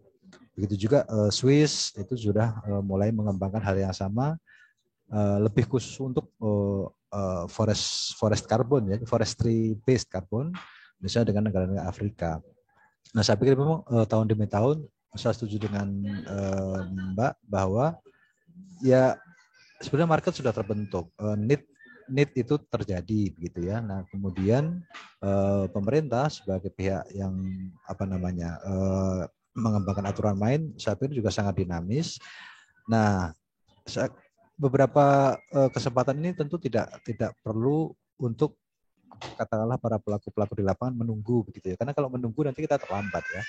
Begitu juga Swiss itu sudah mulai mengembangkan hal yang sama, lebih khusus untuk forest carbon ya, forestry based carbon, misalnya dengan negara-negara Afrika. Nah, saya pikir memang tahun demi tahun saya setuju dengan Mbak bahwa ya sebenarnya market sudah terbentuk, need itu terjadi begitu ya. Nah, kemudian pemerintah sebagai pihak yang mengembangkan aturan main, saya pikir juga sangat dinamis. Nah, beberapa kesempatan ini tentu tidak perlu untuk katakanlah para pelaku-pelaku di lapangan menunggu begitu ya. Karena kalau menunggu nanti kita terlambat ya.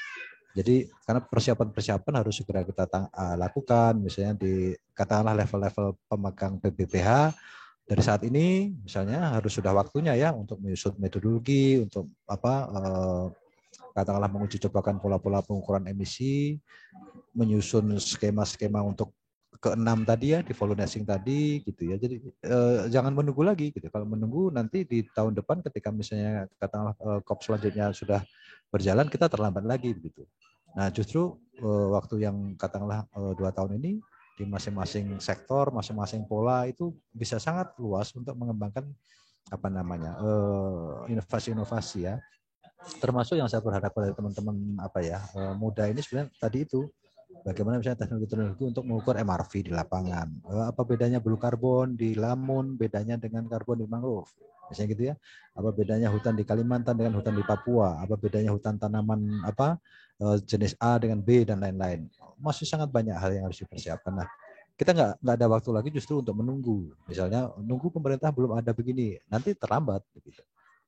Jadi karena persiapan harus segera kita lakukan, misalnya di katakanlah level-level pemegang PBPH dari saat ini misalnya harus sudah waktunya ya untuk menyusun metodologi untuk katakanlah menguji cobakan pola-pola pengukuran emisi, menyusun skema-skema untuk ke-6 tadi ya, di volume tadi gitu ya. Jadi jangan menunggu lagi gitu. Kalau menunggu nanti di tahun depan ketika misalnya katakanlah COP selanjutnya sudah berjalan, kita terlambat lagi begitu. Nah, justru waktu yang katakanlah 2 tahun ini di masing-masing sektor, masing-masing pola itu bisa sangat luas untuk mengembangkan inovasi-inovasi ya. Termasuk yang saya berharap dari teman-teman muda ini sebenarnya tadi itu bagaimana misalnya teknologi-teknologi untuk mengukur MRV di lapangan. Apa bedanya blue carbon di lamun, bedanya dengan karbon di mangrove. Misalnya gitu ya. Apa bedanya hutan di Kalimantan dengan hutan di Papua. Apa bedanya hutan tanaman jenis A dengan B dan lain-lain. Masih sangat banyak hal yang harus dipersiapkan. Nah, kita nggak ada waktu lagi justru untuk menunggu. Misalnya nunggu pemerintah belum ada begini, nanti terlambat. Begitu.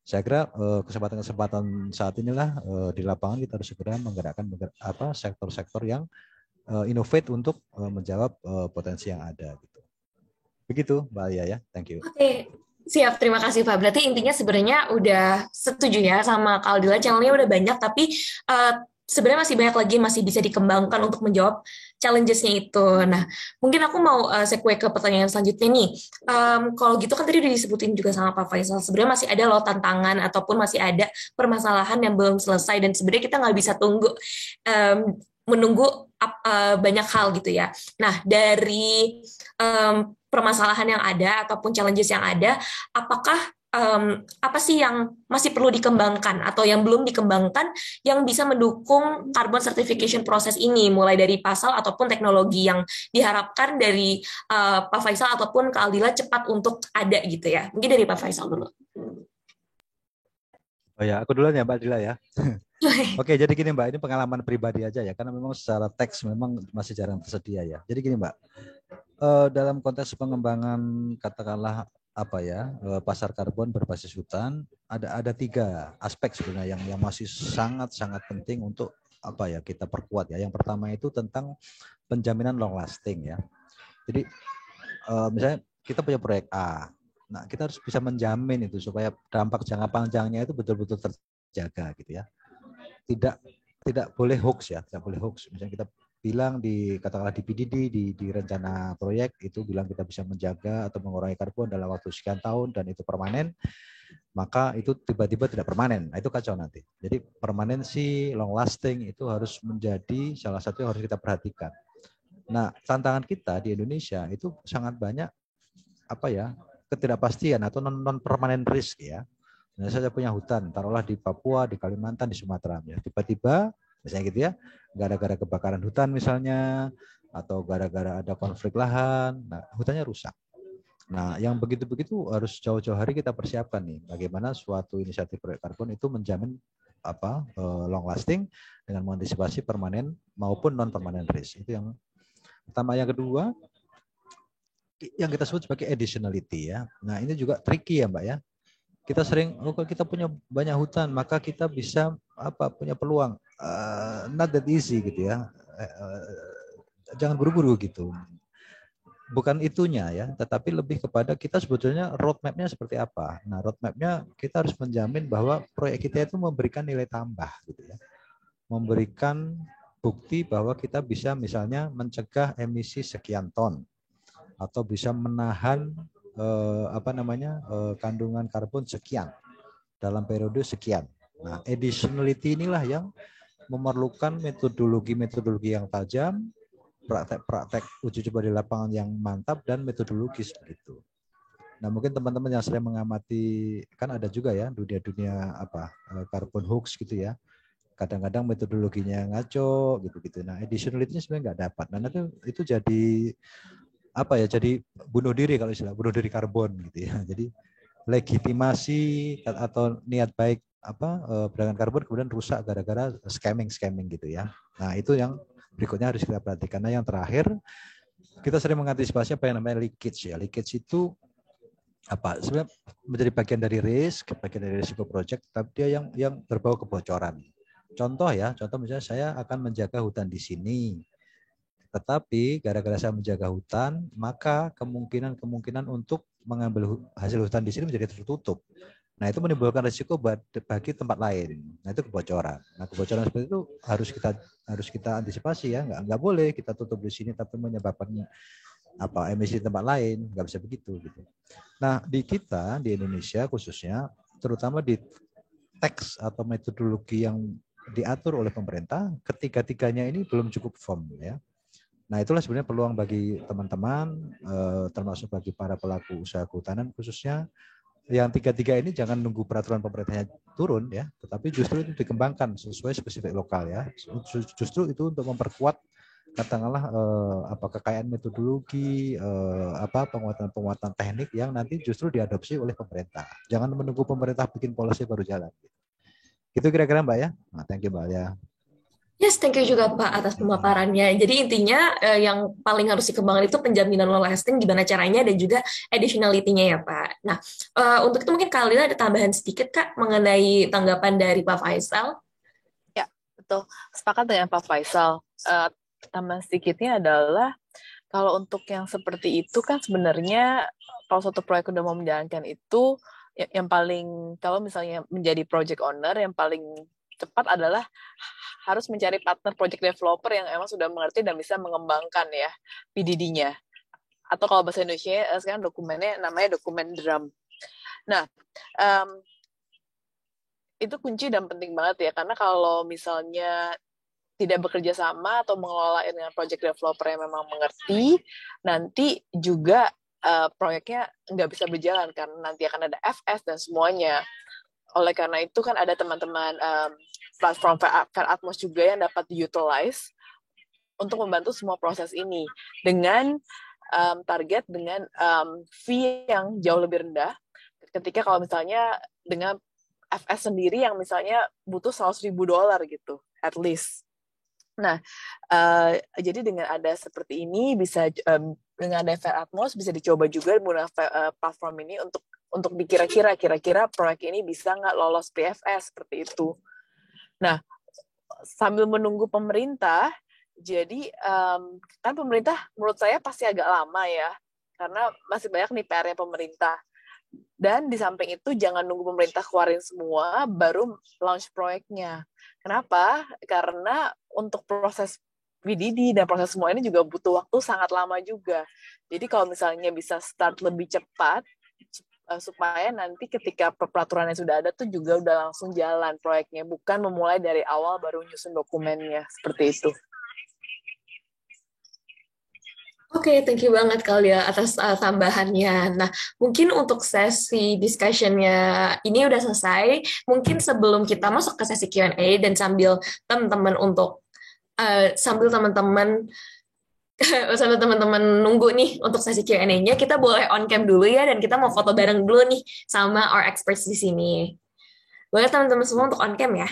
Saya kira kesempatan-kesempatan saat inilah di lapangan kita harus segera menggerakkan sektor-sektor yang innovate untuk menjawab potensi yang ada gitu. Begitu Mbak Alia ya. Thank you. Oke, siap. Terima kasih Pak. Berarti intinya sebenarnya udah setuju ya sama Kak Aldila, channelnya udah banyak tapi sebenarnya masih banyak lagi masih bisa dikembangkan untuk menjawab challenges-nya itu. Nah, mungkin aku mau segue ke pertanyaan selanjutnya nih. Kalau gitu kan tadi udah disebutin juga sama Pak Faisal, sebenarnya masih ada loh tantangan ataupun masih ada permasalahan yang belum selesai dan sebenarnya kita nggak bisa tunggu menunggu banyak hal gitu ya. Nah, dari permasalahan yang ada ataupun challenges yang ada, apakah apa sih yang masih perlu dikembangkan atau yang belum dikembangkan yang bisa mendukung carbon certification proses ini, mulai dari pasal ataupun teknologi yang diharapkan dari Pak Faisal ataupun Kak Aldila cepat untuk ada gitu ya. Mungkin dari Pak Faisal dulu. Oh ya, aku duluan ya Mbak Dila ya. Oke, jadi gini Mbak, ini pengalaman pribadi aja ya, karena memang secara teks memang masih jarang tersedia ya. Jadi gini Mbak, dalam konteks pengembangan katakanlah pasar karbon berbasis hutan, ada 3 aspek sebenarnya yang masih sangat penting untuk kita perkuat ya. Yang pertama itu tentang penjaminan long lasting ya. Jadi misalnya kita punya proyek A, nah kita harus bisa menjamin itu supaya dampak jangka panjangnya itu betul-betul terjaga gitu ya. Tidak boleh hoax ya, tidak boleh hoax. Misalnya kita bilang katakanlah di PDD di rencana proyek itu bilang kita bisa menjaga atau mengurangi karbon dalam waktu sekian tahun dan itu permanen, maka itu tiba-tiba tidak permanen. Nah, itu kacau nanti. Jadi permanensi, long lasting itu harus menjadi salah satu yang harus kita perhatikan. Nah, tantangan kita di Indonesia itu sangat banyak ketidakpastian atau non permanent risk ya. Nah, saya punya hutan, taruhlah di Papua, di Kalimantan, di Sumatera ya. Tiba-tiba misalnya gitu ya, gara-gara kebakaran hutan misalnya atau gara-gara ada konflik lahan, nah hutannya rusak. Nah, yang begitu-begitu harus jauh-jauh hari kita persiapkan nih, bagaimana suatu inisiatif proyek karbon itu menjamin long lasting dengan mengantisipasi permanen maupun non permanen risk. Itu yang pertama. Yang kedua, yang kita sebut sebagai additionality ya. Nah, ini juga tricky ya, Mbak ya. Kita sering, kalau kita punya banyak hutan, maka kita bisa punya peluang. Not that easy gitu ya. Jangan buru-buru gitu. Bukan itunya ya, tetapi lebih kepada kita sebetulnya roadmap-nya seperti apa. Nah, roadmap-nya kita harus menjamin bahwa proyek kita itu memberikan nilai tambah gitu ya. Memberikan bukti bahwa kita bisa misalnya mencegah emisi sekian ton atau bisa menahan kandungan karbon sekian dalam periode sekian. Nah, additionality inilah yang memerlukan metodologi yang tajam, praktek uji coba di lapangan yang mantap dan metodologis begitu. Nah, mungkin teman-teman yang sering mengamati, kan ada juga ya dunia carbon hoax gitu ya. Kadang-kadang metodologinya ngaco gitu-gitu. Nah, additionality-nya sebenarnya nggak dapat. Nah, itu jadi jadi bunuh diri kalau istilah, bunuh diri karbon gitu ya. Jadi legitimasi atau niat baik perdagangan karbon kemudian rusak gara-gara scamming gitu ya. Nah, itu yang berikutnya harus kita perhatikan. Nah, yang terakhir, kita sering mengantisipasi apa yang namanya leakage ya. Leakage itu sebenarnya menjadi bagian dari risiko project, tapi dia yang berbau kebocoran. Contoh misalnya saya akan menjaga hutan di sini. Tetapi gara-gara saya menjaga hutan, maka kemungkinan untuk mengambil hasil hutan di sini menjadi tertutup. Nah, itu menimbulkan risiko bagi tempat lain. Nah, itu kebocoran. Nah, kebocoran seperti itu harus kita antisipasi ya. Nggak boleh kita tutup di sini tapi menyebabkan emisi di tempat lain. Nggak bisa begitu gitu. Nah, di Indonesia khususnya, terutama di teks atau metodologi yang diatur oleh pemerintah, ketiga-tiganya ini belum cukup firm ya. Nah, itulah sebenarnya peluang bagi teman-teman, termasuk bagi para pelaku usaha kehutanan khususnya, yang tiga-tiga ini jangan nunggu peraturan pemerintahnya turun ya, tetapi justru itu dikembangkan sesuai spesifik lokal ya. Justru itu untuk memperkuat katakanlah kekayaan metodologi, penguatan teknik yang nanti justru diadopsi oleh pemerintah. Jangan menunggu pemerintah bikin policy baru jalan. Itu kira-kira Mbak ya. Nah, thank you Mbak ya. Yes, thank you juga Pak atas pemaparannya. Jadi intinya yang paling harus dikembangkan itu penjaminan long lasting, gimana caranya, dan juga additionality-nya ya Pak. Nah, untuk itu mungkin Kak Lila ada tambahan sedikit Kak mengenai tanggapan dari Pak Faisal. Ya, betul. Sepakat dengan Pak Faisal. Tambahan sedikitnya adalah kalau untuk yang seperti itu kan sebenarnya kalau suatu proyek udah mau menjalankan itu, yang paling, kalau misalnya menjadi project owner, yang paling cepat adalah harus mencari partner project developer yang emang sudah mengerti dan bisa mengembangkan ya PDD-nya. Atau kalau bahasa Indonesia sekarang dokumennya namanya dokumen DRAM. Nah, itu kunci dan penting banget ya, karena kalau misalnya tidak bekerja sama atau mengelola dengan project developer yang memang mengerti, nanti juga proyeknya nggak bisa berjalan karena nanti akan ada FS dan semuanya. Oleh karena itu kan ada teman-teman platform Fair Atmos juga yang dapat di-utilize untuk membantu semua proses ini dengan target dengan fee yang jauh lebih rendah ketika kalau misalnya dengan FS sendiri yang misalnya butuh $100,000 gitu at least. Nah, jadi dengan ada seperti ini bisa dengan ada Fair Atmos bisa dicoba juga menggunakan platform ini untuk dikira-kira proyek ini bisa nggak lolos PFS seperti itu. Nah, sambil menunggu pemerintah, jadi kan pemerintah menurut saya pasti agak lama ya, karena masih banyak nih PR-nya pemerintah. Dan di samping itu jangan nunggu pemerintah keluarin semua baru launch proyeknya. Kenapa? Karena untuk proses VDD dan proses semua ini juga butuh waktu sangat lama juga. Jadi kalau misalnya bisa start lebih cepat, supaya nanti ketika peraturannya sudah ada tuh juga udah langsung jalan proyeknya, bukan memulai dari awal baru nyusun dokumennya, seperti itu. Oke, thank you banget Kalia atas tambahannya. Nah, mungkin untuk sesi discussion-nya ini udah selesai. Mungkin sebelum kita masuk ke sesi Q&A dan sambil teman-teman sambil teman-teman nunggu nih untuk sesi Q&A-nya, kita boleh on cam dulu ya, dan kita mau foto bareng dulu nih sama our experts di sini. Boleh teman-teman semua untuk on cam ya?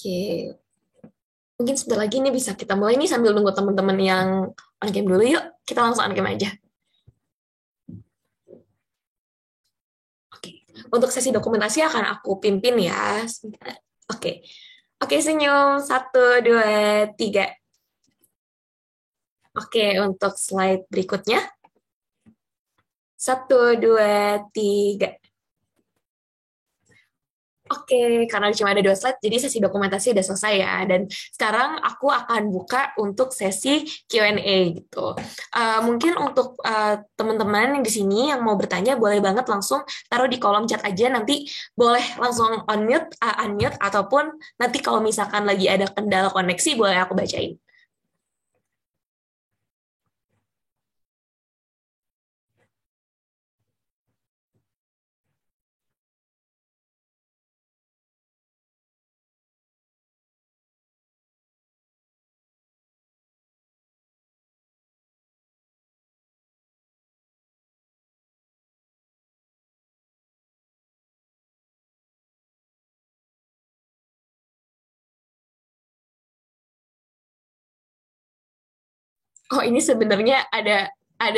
Oke. Mungkin sebentar lagi nih bisa kita mulai nih sambil nunggu teman-teman yang on cam dulu. Yuk, kita langsung on cam aja. Oke. Untuk sesi dokumentasi akan aku pimpin ya. Sebentar. Oke. Oke, senyum. 1, 2, 3. Oke, untuk slide berikutnya. 1, 2, 3. Oke, karena cuma ada 2 slide, jadi sesi dokumentasi udah selesai ya. Dan sekarang aku akan buka untuk sesi Q&A gitu. Mungkin untuk teman-teman yang di sini yang mau bertanya, boleh banget langsung taruh di kolom chat aja. Nanti boleh langsung unmute, ataupun nanti kalau misalkan lagi ada kendala koneksi, boleh aku bacain. Oh, ini sebenarnya ada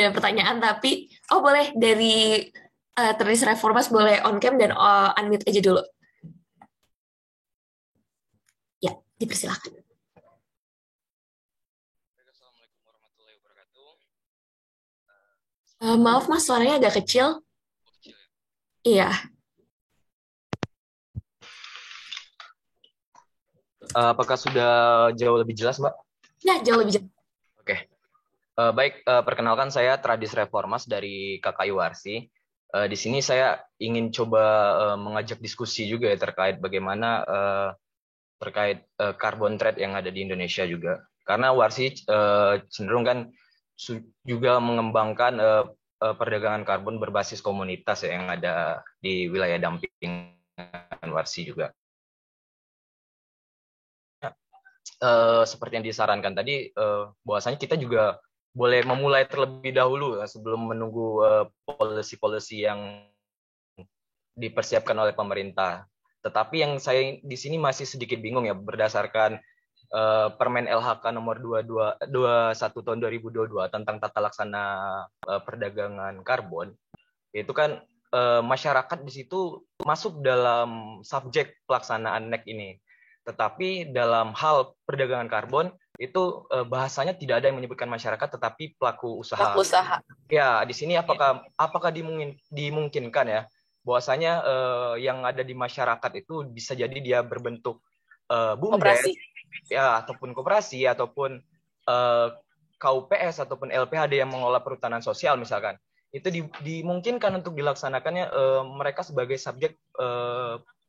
pertanyaan, tapi boleh dari Terlis Reformas, boleh on cam dan unmute aja dulu. Ya, dipersilakan. Assalamualaikum warahmatullahi wabarakatuh. Maaf Mas, suaranya agak kecil. Kecil ya. Iya. Apakah sudah jauh lebih jelas, Mbak? Ya, jauh lebih jelas. Oke. Baik, perkenalkan saya Tradis Reformas dari KKI Warsi. Di sini saya ingin coba mengajak diskusi juga ya terkait bagaimana terkait carbon trade yang ada di Indonesia juga. Karena Warsi cenderung kan juga mengembangkan perdagangan karbon berbasis komunitas ya, yang ada di wilayah dampingan Warsi juga. Seperti yang disarankan tadi, bahwasanya kita juga boleh memulai terlebih dahulu sebelum menunggu policy-policy yang dipersiapkan oleh pemerintah. Tetapi yang saya di sini masih sedikit bingung ya, berdasarkan Permen LHK nomor 21 tahun 2022 tentang tata laksana perdagangan karbon. Itu kan masyarakat di situ masuk dalam subjek pelaksanaan NEC ini. Tetapi dalam hal perdagangan karbon itu bahasanya tidak ada yang menyebutkan masyarakat, tetapi pelaku usaha. Pelaku usaha. Ya, di sini apakah dimungkinkan ya bahwasanya yang ada di masyarakat itu bisa jadi dia berbentuk BUMDes ya, ataupun koperasi, ataupun KUPS ataupun LPHD yang mengelola perhutanan sosial misalkan. Itu dimungkinkan untuk dilaksanakannya mereka sebagai subjek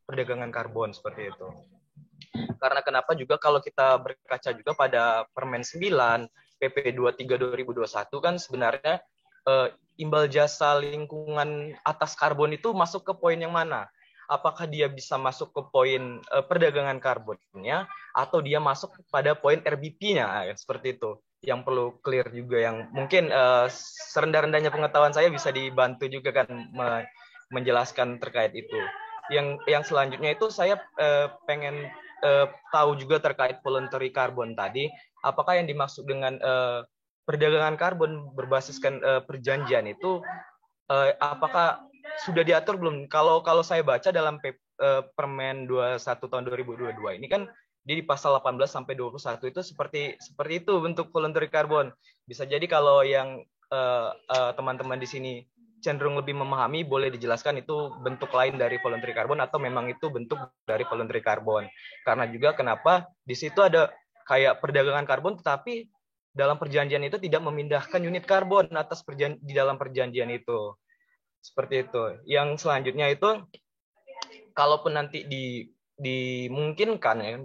perdagangan karbon seperti itu. Karena kenapa juga kalau kita berkaca juga pada Permen 9 PP 23 2021 kan sebenarnya imbal jasa lingkungan atas karbon itu masuk ke poin yang mana? Apakah dia bisa masuk ke poin perdagangan karbonnya atau dia masuk pada poin RBP-nya, seperti itu. Yang perlu clear juga, yang mungkin serendah-rendahnya pengetahuan saya bisa dibantu juga kan menjelaskan terkait itu. Yang selanjutnya itu saya pengen tahu juga terkait voluntary carbon tadi, apakah yang dimaksud dengan perdagangan karbon berbasiskan perjanjian itu apakah sudah diatur belum? Kalau saya baca dalam Permen 21 tahun 2022 ini kan di pasal 18 sampai 21 itu seperti itu bentuk voluntary carbon. Bisa jadi kalau yang teman-teman di sini cenderung lebih memahami, boleh dijelaskan itu bentuk lain dari voluntary carbon atau memang itu bentuk dari voluntary carbon. Karena juga kenapa di situ ada kayak perdagangan karbon, tetapi dalam perjanjian itu tidak memindahkan unit karbon di dalam perjanjian itu. Seperti itu. Yang selanjutnya itu, kalaupun nanti dimungkinkan ya,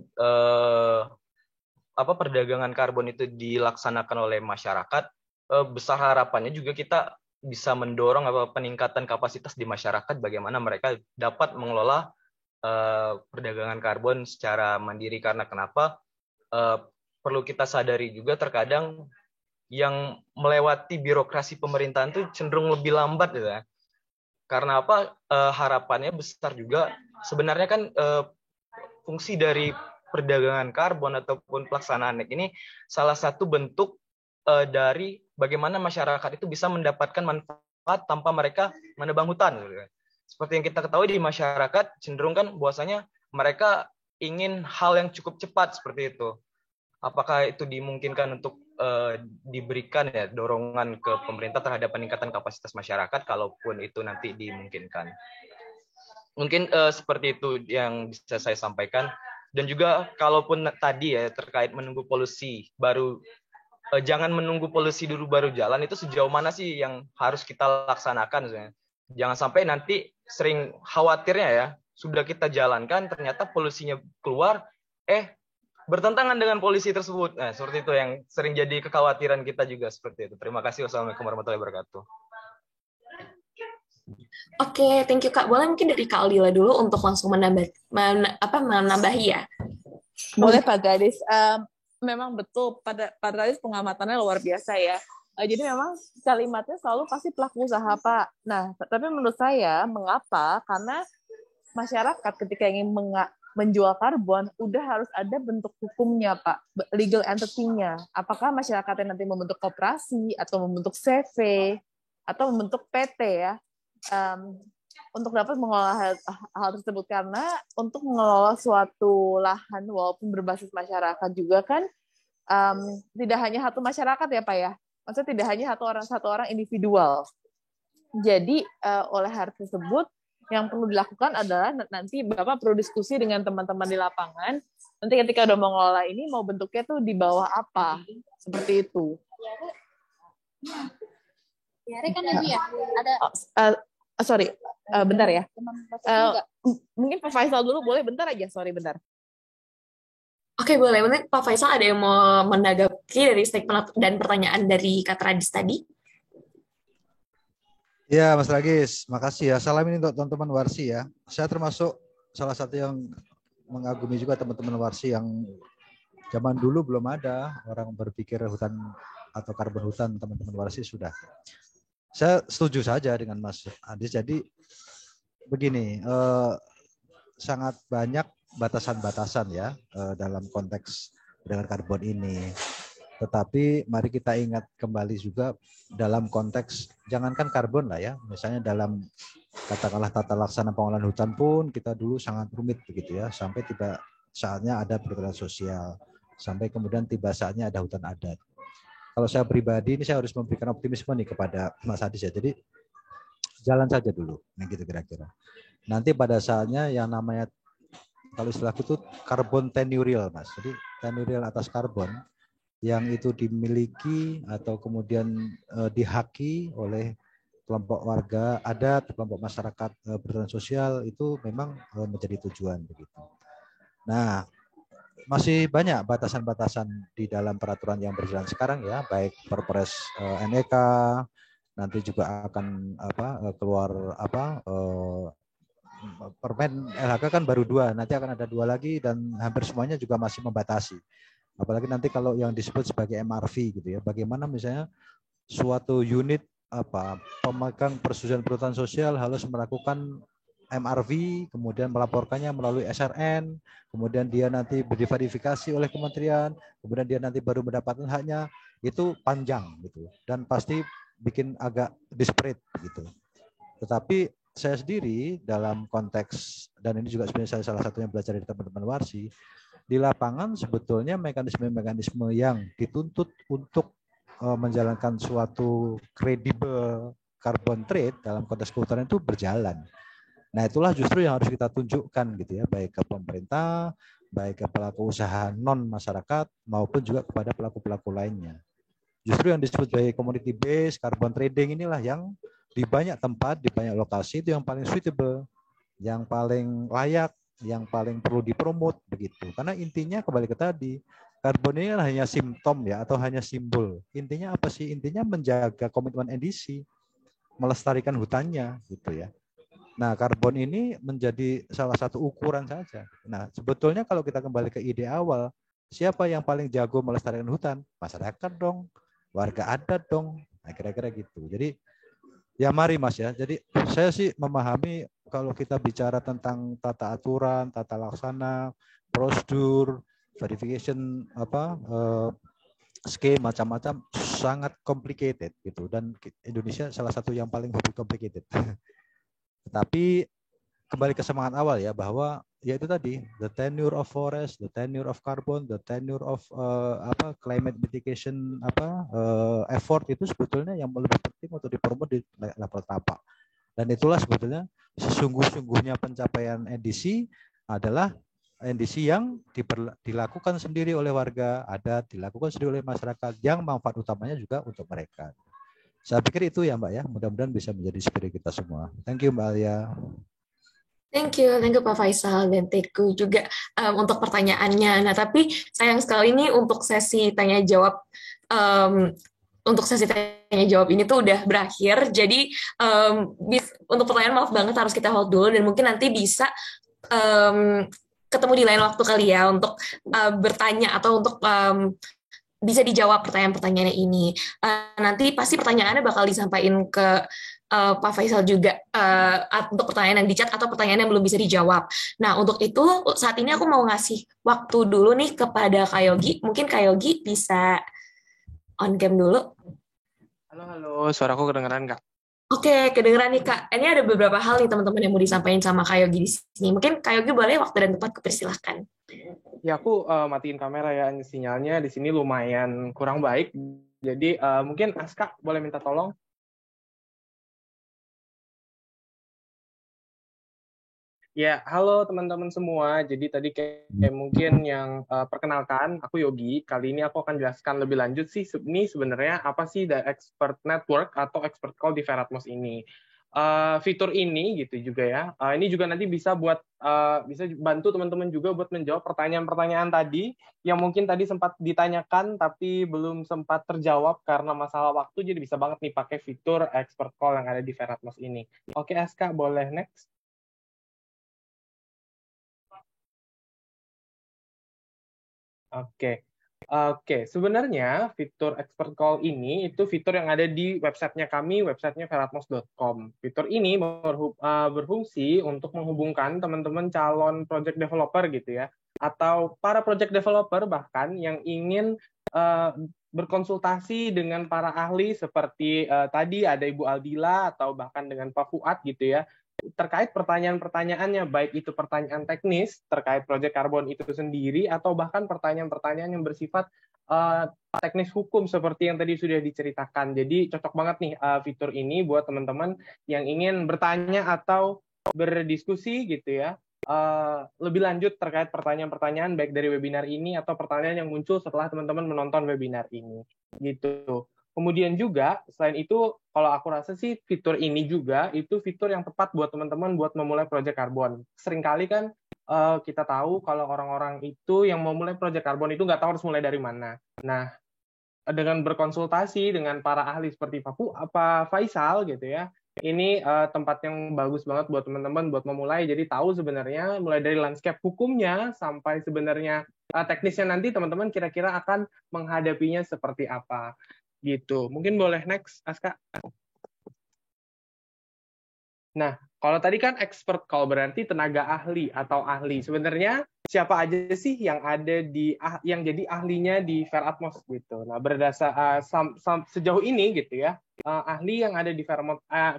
perdagangan karbon itu dilaksanakan oleh masyarakat, besar harapannya juga kita bisa mendorong peningkatan kapasitas di masyarakat, bagaimana mereka dapat mengelola perdagangan karbon secara mandiri. Karena kenapa? Perlu kita sadari juga terkadang yang melewati birokrasi pemerintahan itu cenderung lebih lambat ya. Karena apa? Harapannya besar juga. Sebenarnya kan fungsi dari perdagangan karbon ataupun pelaksanaan ini salah satu bentuk dari bagaimana masyarakat itu bisa mendapatkan manfaat tanpa mereka menebang hutan. Seperti yang kita ketahui di masyarakat cenderung kan bahwasanya mereka ingin hal yang cukup cepat seperti itu. Apakah itu dimungkinkan untuk diberikan ya dorongan ke pemerintah terhadap peningkatan kapasitas masyarakat, kalaupun itu nanti dimungkinkan. Mungkin seperti itu yang bisa saya sampaikan. Dan juga kalaupun tadi ya terkait menunggu polusi baru, jangan menunggu polusi dulu baru jalan, itu sejauh mana sih yang harus kita laksanakan sebenarnya. Jangan sampai nanti sering khawatirnya ya, sudah kita jalankan ternyata polusinya keluar, bertentangan dengan polisi tersebut. Nah, seperti itu yang sering jadi kekhawatiran kita juga seperti itu. Terima kasih. Wassalamualaikum warahmatullahi wabarakatuh. Oke, thank you Kak. Boleh mungkin dari Kak Aldila dulu untuk langsung menambahi ya. Boleh Pak Gadis. Memang betul Pak Gadis pengamatannya luar biasa ya. Jadi memang kalimatnya selalu pasti pelaku usaha Pak. Nah, tapi menurut saya mengapa? Karena masyarakat ketika ingin menjual karbon udah harus ada bentuk hukumnya Pak, legal entity-nya. Apakah masyarakat yang nanti membentuk koperasi atau membentuk CV atau membentuk PT ya, untuk dapat mengelola hal tersebut. Karena untuk mengelola suatu lahan walaupun berbasis masyarakat juga kan tidak hanya satu masyarakat ya Pak ya, maksudnya tidak hanya satu orang individual. Jadi oleh hal tersebut yang perlu dilakukan adalah nanti Bapak perlu diskusi dengan teman-teman di lapangan. Nanti ketika udah mau ngelola ini, mau bentuknya tuh di bawah apa, seperti itu. Ya, kan lagi ya ada. Sorry, bentar ya. Mungkin Pak Faisal dulu boleh bentar aja. Sorry, bentar. Oke, boleh. Mungkin Pak Faisal ada yang mau menanggapi dari statement dan pertanyaan dari Kak Radis tadi? Ya, Mas Ragis, makasih ya. Salam ini untuk teman-teman Warsi ya. Saya termasuk salah satu yang mengagumi juga teman-teman Warsi yang zaman dulu belum ada orang berpikir hutan atau karbon hutan, teman-teman Warsi sudah. Saya setuju saja dengan Mas Adis. Jadi begini, sangat banyak batasan-batasan ya dalam konteks dengan karbon ini. Tetapi mari kita ingat kembali juga dalam konteks jangankan karbon lah ya, misalnya dalam katakanlah tata laksana pengolahan hutan pun kita dulu sangat rumit begitu ya, sampai tiba saatnya ada perhutanan sosial, sampai kemudian tiba saatnya ada hutan adat. Kalau saya pribadi ini saya harus memberikan optimisme nih kepada Mas Adis ya. Jadi jalan saja dulu, nah gitu kira-kira. Nanti pada saatnya yang namanya kalau istilahku itu karbon tenurial Mas. Jadi tenurial atas karbon yang itu dimiliki atau kemudian dihaki oleh kelompok warga adat, kelompok masyarakat berperan sosial itu memang menjadi tujuan begitu. Nah, masih banyak batasan-batasan di dalam peraturan yang berjalan sekarang ya, baik Perpres NEK, nanti juga akan keluar Permen LHK kan baru 2, nanti akan ada 2 lagi dan hampir semuanya juga masih membatasi. Apalagi nanti kalau yang disebut sebagai MRV gitu ya, bagaimana misalnya suatu unit pemegang persetujuan perhutanan sosial harus melakukan MRV, kemudian melaporkannya melalui SRN, kemudian dia nanti diverifikasi oleh kementerian, kemudian dia nanti baru mendapatkan haknya. Itu panjang gitu dan pasti bikin agak disparate gitu. Tetapi saya sendiri dalam konteks, dan ini juga sebenarnya saya salah satunya belajar dari teman-teman Warsi, di lapangan sebetulnya mekanisme-mekanisme yang dituntut untuk menjalankan suatu kredibel carbon trade dalam konteks kehutanan itu berjalan. Nah, itulah justru yang harus kita tunjukkan gitu ya, baik ke pemerintah, baik ke pelaku usaha non masyarakat maupun juga kepada pelaku-pelaku lainnya. Justru yang disebut sebagai community based carbon trading inilah yang di banyak tempat, di banyak lokasi itu yang paling suitable, yang paling layak, yang paling perlu dipromot begitu. Karena intinya kembali ke tadi, karbon ini hanya simptom ya atau hanya simbol. Intinya apa sih? Intinya menjaga komitmen NDC, melestarikan hutannya gitu ya. Nah, karbon ini menjadi salah satu ukuran saja. Nah, sebetulnya kalau kita kembali ke ide awal, siapa yang paling jago melestarikan hutan? Masyarakat dong, warga adat dong. Nah, kira-kira gitu. Jadi, ya mari Mas ya. Jadi, saya sih memahami kalau kita bicara tentang tata aturan, tata laksana, prosedur, verification, scheme macam-macam sangat complicated gitu. Dan Indonesia salah satu yang paling complicated. Tapi kembali ke semangat awal ya, bahwa ya itu tadi, the tenure of forest, the tenure of carbon, the tenure of climate mitigation effort itu sebetulnya yang lebih penting untuk dipromot di level tapak. Dan itulah sebetulnya sesungguh-sungguhnya pencapaian NDC adalah NDC yang dilakukan sendiri oleh warga adat, dilakukan sendiri oleh masyarakat, yang manfaat utamanya juga untuk mereka. Saya pikir itu ya Mbak ya, mudah-mudahan bisa menjadi spirit kita semua. Thank you Mbak Alia. Thank you Pak Faisal, dan thank you juga untuk pertanyaannya. Nah, tapi sayang sekali nih untuk sesi tanya jawab ini tuh udah berakhir. Jadi untuk pertanyaan maaf banget harus kita hold dulu, dan mungkin nanti bisa ketemu di lain waktu kali ya untuk bertanya atau untuk bisa dijawab pertanyaan-pertanyaannya ini. Nanti pasti pertanyaannya bakal disampaikan ke Pak Faisal juga untuk pertanyaan yang di chat atau pertanyaan yang belum bisa dijawab. Nah, untuk itu saat ini aku mau ngasih waktu dulu nih kepada Kak Yogi. Mungkin Kak Yogi bisa on cam dulu. Halo, suaraku kedengeran Kak? Oke, kedengeran nih Kak. Ini ada beberapa hal nih teman-teman yang mau disampaikan sama Kak Yogi di sini. Mungkin Kak Yogi boleh waktu dan tempat kupersilahkan. Ya, aku matiin kamera ya, sinyalnya di sini lumayan kurang baik. Jadi mungkin Aska boleh minta tolong. Ya, halo teman-teman semua. Jadi tadi kayak mungkin yang perkenalkan, aku Yogi. Kali ini aku akan jelaskan lebih lanjut sih, ini sebenarnya apa sih The Expert Network atau Expert Call di Veratmos ini. Fitur ini gitu juga ya. Ini juga nanti bisa bisa bantu teman-teman juga buat menjawab pertanyaan-pertanyaan tadi yang mungkin tadi sempat ditanyakan tapi belum sempat terjawab karena masalah waktu. Jadi bisa banget nih pakai fitur Expert Call yang ada di Veratmos ini. Oke, Aska, boleh next. Oke. Sebenarnya fitur Expert Call ini itu fitur yang ada di websitenya kami, websitenya veratmos.com. Fitur ini berfungsi untuk menghubungkan teman-teman calon project developer gitu ya, atau para project developer bahkan yang ingin berkonsultasi dengan para ahli seperti tadi ada Ibu Aldila atau bahkan dengan Pak Fuad gitu ya, terkait pertanyaan-pertanyaannya, baik itu pertanyaan teknis terkait proyek karbon itu sendiri atau bahkan pertanyaan-pertanyaan yang bersifat teknis hukum seperti yang tadi sudah diceritakan. Jadi cocok banget nih fitur ini buat teman-teman yang ingin bertanya atau berdiskusi gitu ya, lebih lanjut terkait pertanyaan-pertanyaan baik dari webinar ini atau pertanyaan yang muncul setelah teman-teman menonton webinar ini gitu. Kemudian juga selain itu, kalau aku rasa sih fitur ini juga itu fitur yang tepat buat teman-teman buat memulai proyek karbon. Seringkali kan kita tahu kalau orang-orang itu yang mau mulai proyek karbon itu nggak tahu harus mulai dari mana. Nah, dengan berkonsultasi dengan para ahli seperti Pak Faisal gitu ya, ini tempat yang bagus banget buat teman-teman buat memulai. Jadi tahu sebenarnya mulai dari landscape hukumnya sampai sebenarnya teknisnya nanti teman-teman kira-kira akan menghadapinya seperti apa. Gitu. Mungkin boleh next, Aska. Nah, kalau tadi kan expert call berarti tenaga ahli atau ahli. Sebenarnya siapa aja sih yang ada yang jadi ahlinya di Fair Atmos gitu. Nah, sejauh ini gitu ya, ahli yang ada di Fair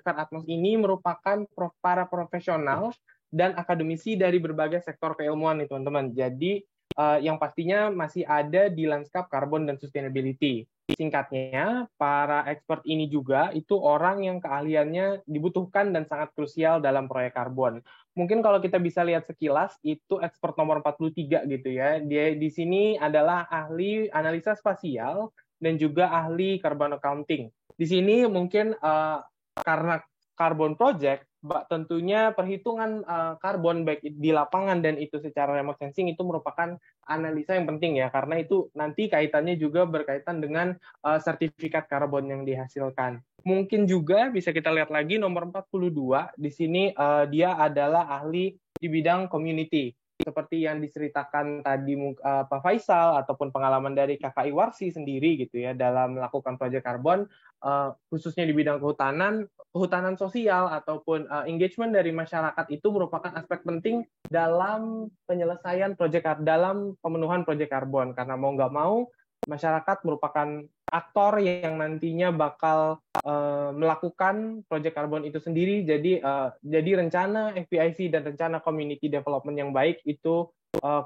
Atmos ini merupakan para profesional dan akademisi dari berbagai sektor keilmuan nih teman-teman. Jadi yang pastinya masih ada di lanskap karbon dan sustainability. Singkatnya, para expert ini juga itu orang yang keahliannya dibutuhkan dan sangat krusial dalam proyek karbon. Mungkin kalau kita bisa lihat sekilas, itu expert nomor 43 gitu ya. Dia di sini adalah ahli analisa spasial dan juga ahli carbon accounting. Di sini mungkin karena carbon project, tentunya perhitungan karbon baik di lapangan dan itu secara remote sensing itu merupakan analisa yang penting ya, karena itu nanti kaitannya juga berkaitan dengan sertifikat karbon yang dihasilkan. Mungkin juga bisa kita lihat lagi nomor 42, di sini dia adalah ahli di bidang community. Seperti yang diceritakan tadi Pak Faisal ataupun pengalaman dari KKI Warsi sendiri gitu ya dalam melakukan proyek karbon, khususnya di bidang kehutanan sosial ataupun engagement dari masyarakat itu merupakan aspek penting dalam penyelesaian dalam pemenuhan proyek karbon, karena mau nggak mau masyarakat merupakan aktor yang nantinya bakal melakukan proyek karbon itu sendiri. Jadi rencana FPIC dan rencana community development yang baik itu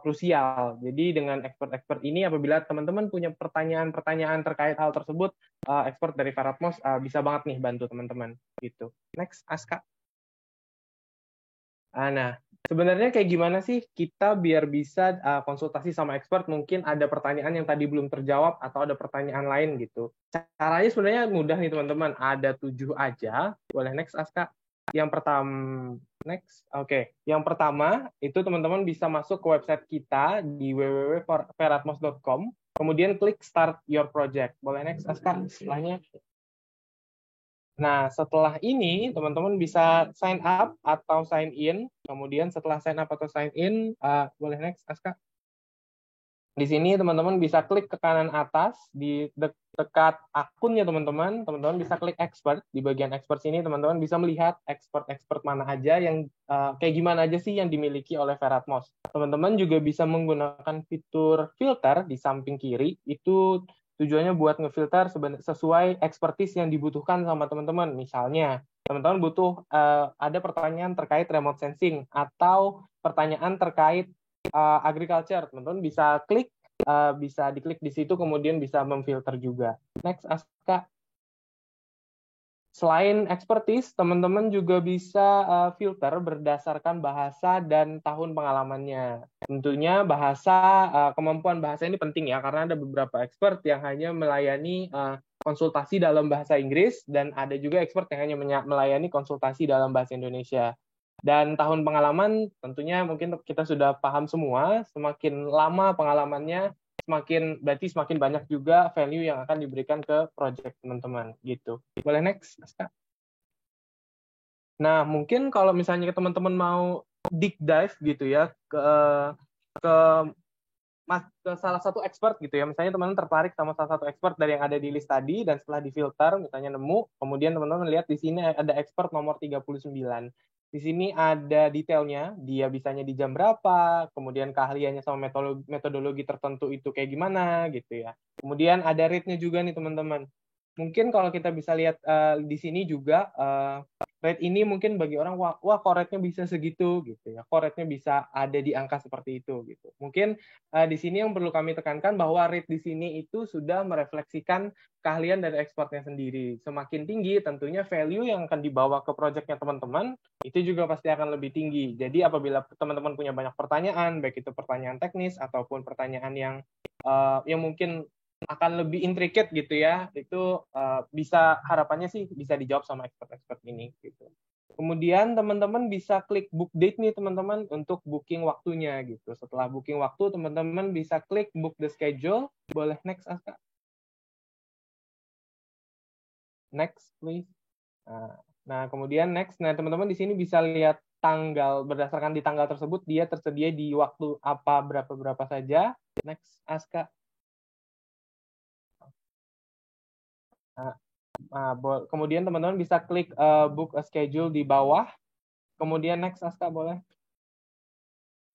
krusial. Jadi dengan expert-expert ini, apabila teman-teman punya pertanyaan-pertanyaan terkait hal tersebut, expert dari Fair Atmos bisa banget nih bantu teman-teman. Gitu. Next, Aska. Nah, sebenarnya kayak gimana sih kita biar bisa konsultasi sama expert? Mungkin ada pertanyaan yang tadi belum terjawab atau ada pertanyaan lain gitu. Caranya sebenarnya mudah nih teman-teman. Ada 7 aja. Boleh next, Aska. Yang pertama, next. Oke. Yang pertama, itu teman-teman bisa masuk ke website kita di www.fairatmos.com. Kemudian klik Start Your Project. Boleh next, Aska. Setelahnya. Nah, setelah ini, teman-teman bisa sign up atau sign in. Kemudian setelah sign up atau sign in, boleh next, Aska. Di sini, teman-teman bisa klik ke kanan atas, di dekat akunnya teman-teman bisa klik expert. Di bagian expert sini, teman-teman bisa melihat expert-expert mana aja yang, kayak gimana aja sih yang dimiliki oleh Fair Atmos. Teman-teman juga bisa menggunakan fitur filter di samping kiri, itu tujuannya buat ngefilter sesuai expertise yang dibutuhkan sama teman-teman. Misalnya, teman-teman butuh ada pertanyaan terkait remote sensing atau pertanyaan terkait agriculture. Teman-teman bisa diklik di situ, kemudian bisa memfilter juga. Next, Aska. Selain expertise, teman-teman juga bisa filter berdasarkan bahasa dan tahun pengalamannya. Tentunya kemampuan bahasa ini penting ya, karena ada beberapa expert yang hanya melayani konsultasi dalam bahasa Inggris, dan ada juga expert yang hanya melayani konsultasi dalam bahasa Indonesia. Dan tahun pengalaman tentunya mungkin kita sudah paham semua, semakin lama pengalamannya, berarti semakin banyak juga value yang akan diberikan ke project teman-teman gitu. Boleh next, Aska? Nah, mungkin kalau misalnya teman-teman mau deep dive gitu ya ke salah satu expert gitu ya. Misalnya teman-teman tertarik sama salah satu expert dari yang ada di list tadi, dan setelah difilter misalnya nemu, kemudian teman-teman lihat di sini ada expert nomor 39. Di sini ada detailnya, dia bisanya di jam berapa, kemudian keahliannya sama metodologi tertentu itu kayak gimana gitu ya. Kemudian ada rate-nya juga nih teman-teman. Mungkin kalau kita bisa lihat di sini juga rate ini mungkin bagi orang wah kok rate-nya bisa segitu gitu ya. Kok rate-nya bisa ada di angka seperti itu gitu. Mungkin di sini yang perlu kami tekankan bahwa rate di sini itu sudah merefleksikan keahlian dari ekspornya sendiri. Semakin tinggi tentunya value yang akan dibawa ke project-nya teman-teman itu juga pasti akan lebih tinggi. Jadi apabila teman-teman punya banyak pertanyaan, baik itu pertanyaan teknis ataupun pertanyaan yang mungkin akan lebih intricate gitu ya, itu harapannya sih bisa dijawab sama expert-expert ini gitu. Kemudian teman-teman bisa klik book date nih teman-teman untuk booking waktunya gitu. Setelah booking waktu, teman-teman bisa klik book the schedule. Boleh next, Aska? Next, please. Nah, kemudian next. Nah, teman-teman di sini bisa lihat tanggal, berdasarkan di tanggal tersebut dia tersedia di waktu apa berapa saja. Next, Aska. Nah, Kemudian teman-teman bisa klik book a schedule di bawah. Kemudian next, Aska, boleh?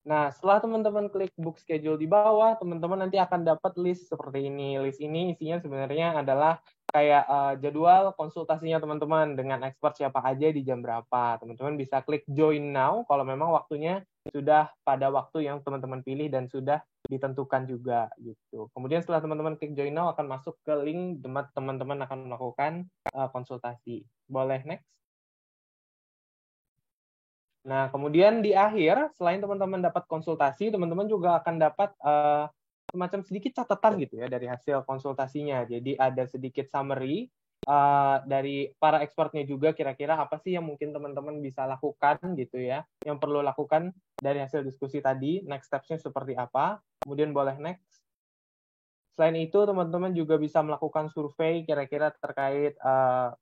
Nah, setelah teman-teman klik book schedule di bawah, teman-teman nanti akan dapat list seperti ini. List ini isinya sebenarnya adalah kayak jadwal konsultasinya teman-teman dengan expert siapa aja di jam berapa. Teman-teman bisa klik join now kalau memang waktunya sudah pada waktu yang teman-teman pilih dan sudah ditentukan juga gitu. Kemudian setelah teman-teman klik join now akan masuk ke link tempat teman-teman akan melakukan konsultasi. Boleh next? Nah, kemudian di akhir, selain teman-teman dapat konsultasi, teman-teman juga akan dapat semacam sedikit catatan gitu ya dari hasil konsultasinya. Jadi ada sedikit summary dari para expertnya juga, kira-kira apa sih yang mungkin teman-teman bisa lakukan gitu ya, yang perlu lakukan dari hasil diskusi tadi, next steps-nya seperti apa. Kemudian boleh next. Selain itu, teman-teman juga bisa melakukan survei kira-kira terkait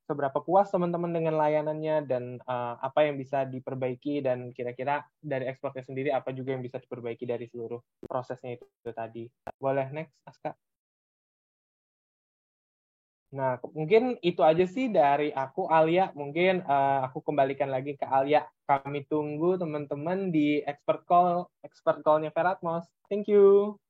seberapa puas teman-teman dengan layanannya dan apa yang bisa diperbaiki dan kira-kira dari ekspornya sendiri apa juga yang bisa diperbaiki dari seluruh prosesnya itu tadi. Boleh next, Aska? Nah, mungkin itu aja sih dari aku, Alia. Mungkin aku kembalikan lagi ke Alia. Kami tunggu teman-teman di expert call-nya Veratmos. Thank you.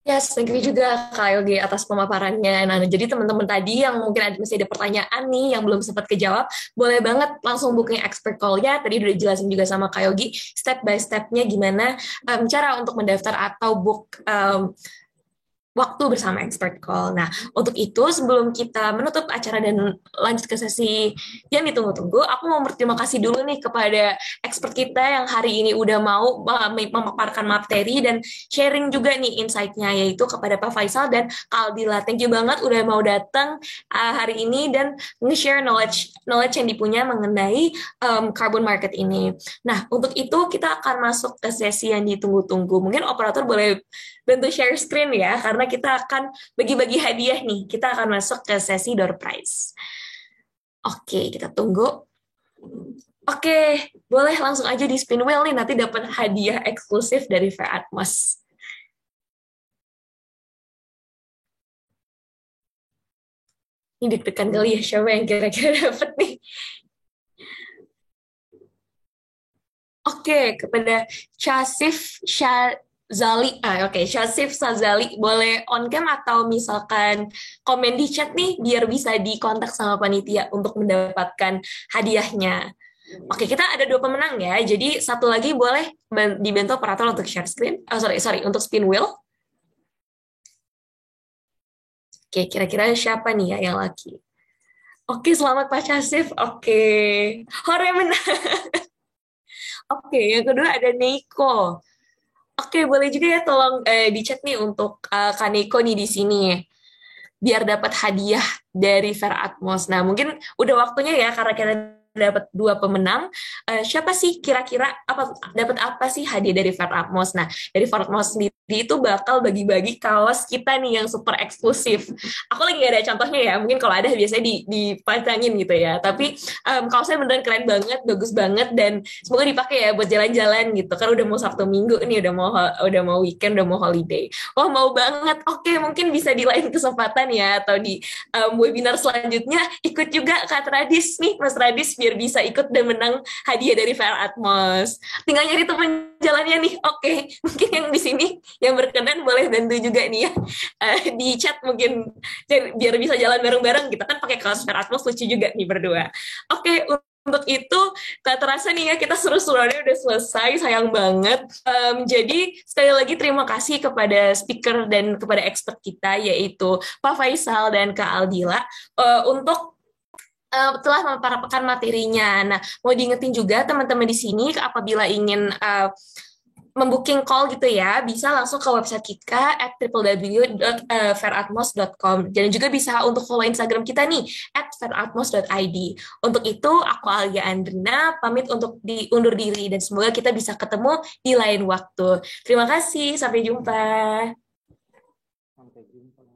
Yes, thank you juga Kak Yogi atas pemaparannya. Nah, jadi teman-teman tadi yang mungkin masih ada pertanyaan nih yang belum sempat kejawab, boleh banget langsung booking expert call-nya. Tadi udah dijelasin juga sama Kak Yogi, step by step-nya gimana cara untuk mendaftar atau book waktu bersama expert call. Nah, untuk itu sebelum kita menutup acara dan lanjut ke sesi yang ditunggu-tunggu, aku mau berterima kasih dulu nih kepada expert kita yang hari ini udah mau memaparkan materi dan sharing juga nih insight-nya, yaitu kepada Pak Faisal dan Kak Aldila. Thank you banget udah mau datang hari ini dan nge-share knowledge yang dipunya mengenai carbon market ini. Nah, untuk itu kita akan masuk ke sesi yang ditunggu-tunggu. Mungkin operator boleh bantu share screen ya, karena kita akan bagi-bagi hadiah nih. Kita akan masuk ke sesi door prize. Oke, kita tunggu. Oke, boleh langsung aja di spin wheel nih, nanti dapat hadiah eksklusif dari Veratmos. Ini deg-degan kali ya, siapa yang kira-kira dapat nih. Oke, kepada Syasif Zali, Syasif Sazali, boleh on cam atau misalkan komen di chat nih, biar bisa dikontak sama panitia untuk mendapatkan hadiahnya. Oke, kita ada 2 pemenang ya, jadi satu lagi boleh dibantu operator untuk share screen, untuk spin wheel. Oke, kira-kira siapa nih ya yang laki? Oke, selamat Pak Syasif. Oke, hore menang. Oke, yang kedua ada Neiko. Oke, boleh juga ya tolong di chat nih untuk Kaneko nih di sini biar dapat hadiah dari Veratmos. Nah, mungkin udah waktunya ya karena kita dapat 2 pemenang. Siapa sih kira-kira dapat apa sih hadiah dari Veratmos? Nah, dari Veratmos sendiri itu bakal bagi-bagi kaos kita nih yang super eksklusif. Aku lagi gak ada contohnya ya, mungkin kalau ada biasanya dipantangin gitu ya. Tapi kaosnya beneran keren banget, bagus banget, dan semoga dipakai ya buat jalan-jalan gitu. Kan udah mau Sabtu Minggu nih, udah mau weekend, udah mau holiday. Wah, mau banget. Oke, mungkin bisa di lain kesempatan ya, atau di webinar selanjutnya ikut juga Kak Radis nih, Mas Radis, biar bisa ikut dan menang hadiah dari Veratmos. Tinggal nyari teman jalannya nih. Oke, mungkin yang di sini yang berkenan boleh bantu juga nih ya di chat mungkin biar bisa jalan bareng-bareng. Kita kan pakai kaos Veratmos lucu juga nih berdua. Oke, untuk itu tak terasa nih ya kita seru-seruannya udah selesai, sayang banget. Jadi sekali lagi terima kasih kepada speaker dan kepada expert kita yaitu Pak Faisal dan Kak Aldila untuk telah memaparkan materinya. Nah, mau diingetin juga teman-teman di sini apabila ingin membooking call gitu ya, bisa langsung ke website kita at www.veratmos.com. Dan juga bisa untuk follow Instagram kita nih @veratmos.id. Untuk itu, aku Alia Andrina pamit untuk diundur diri dan semoga kita bisa ketemu di lain waktu. Terima kasih, sampai jumpa. Sampai jumpa.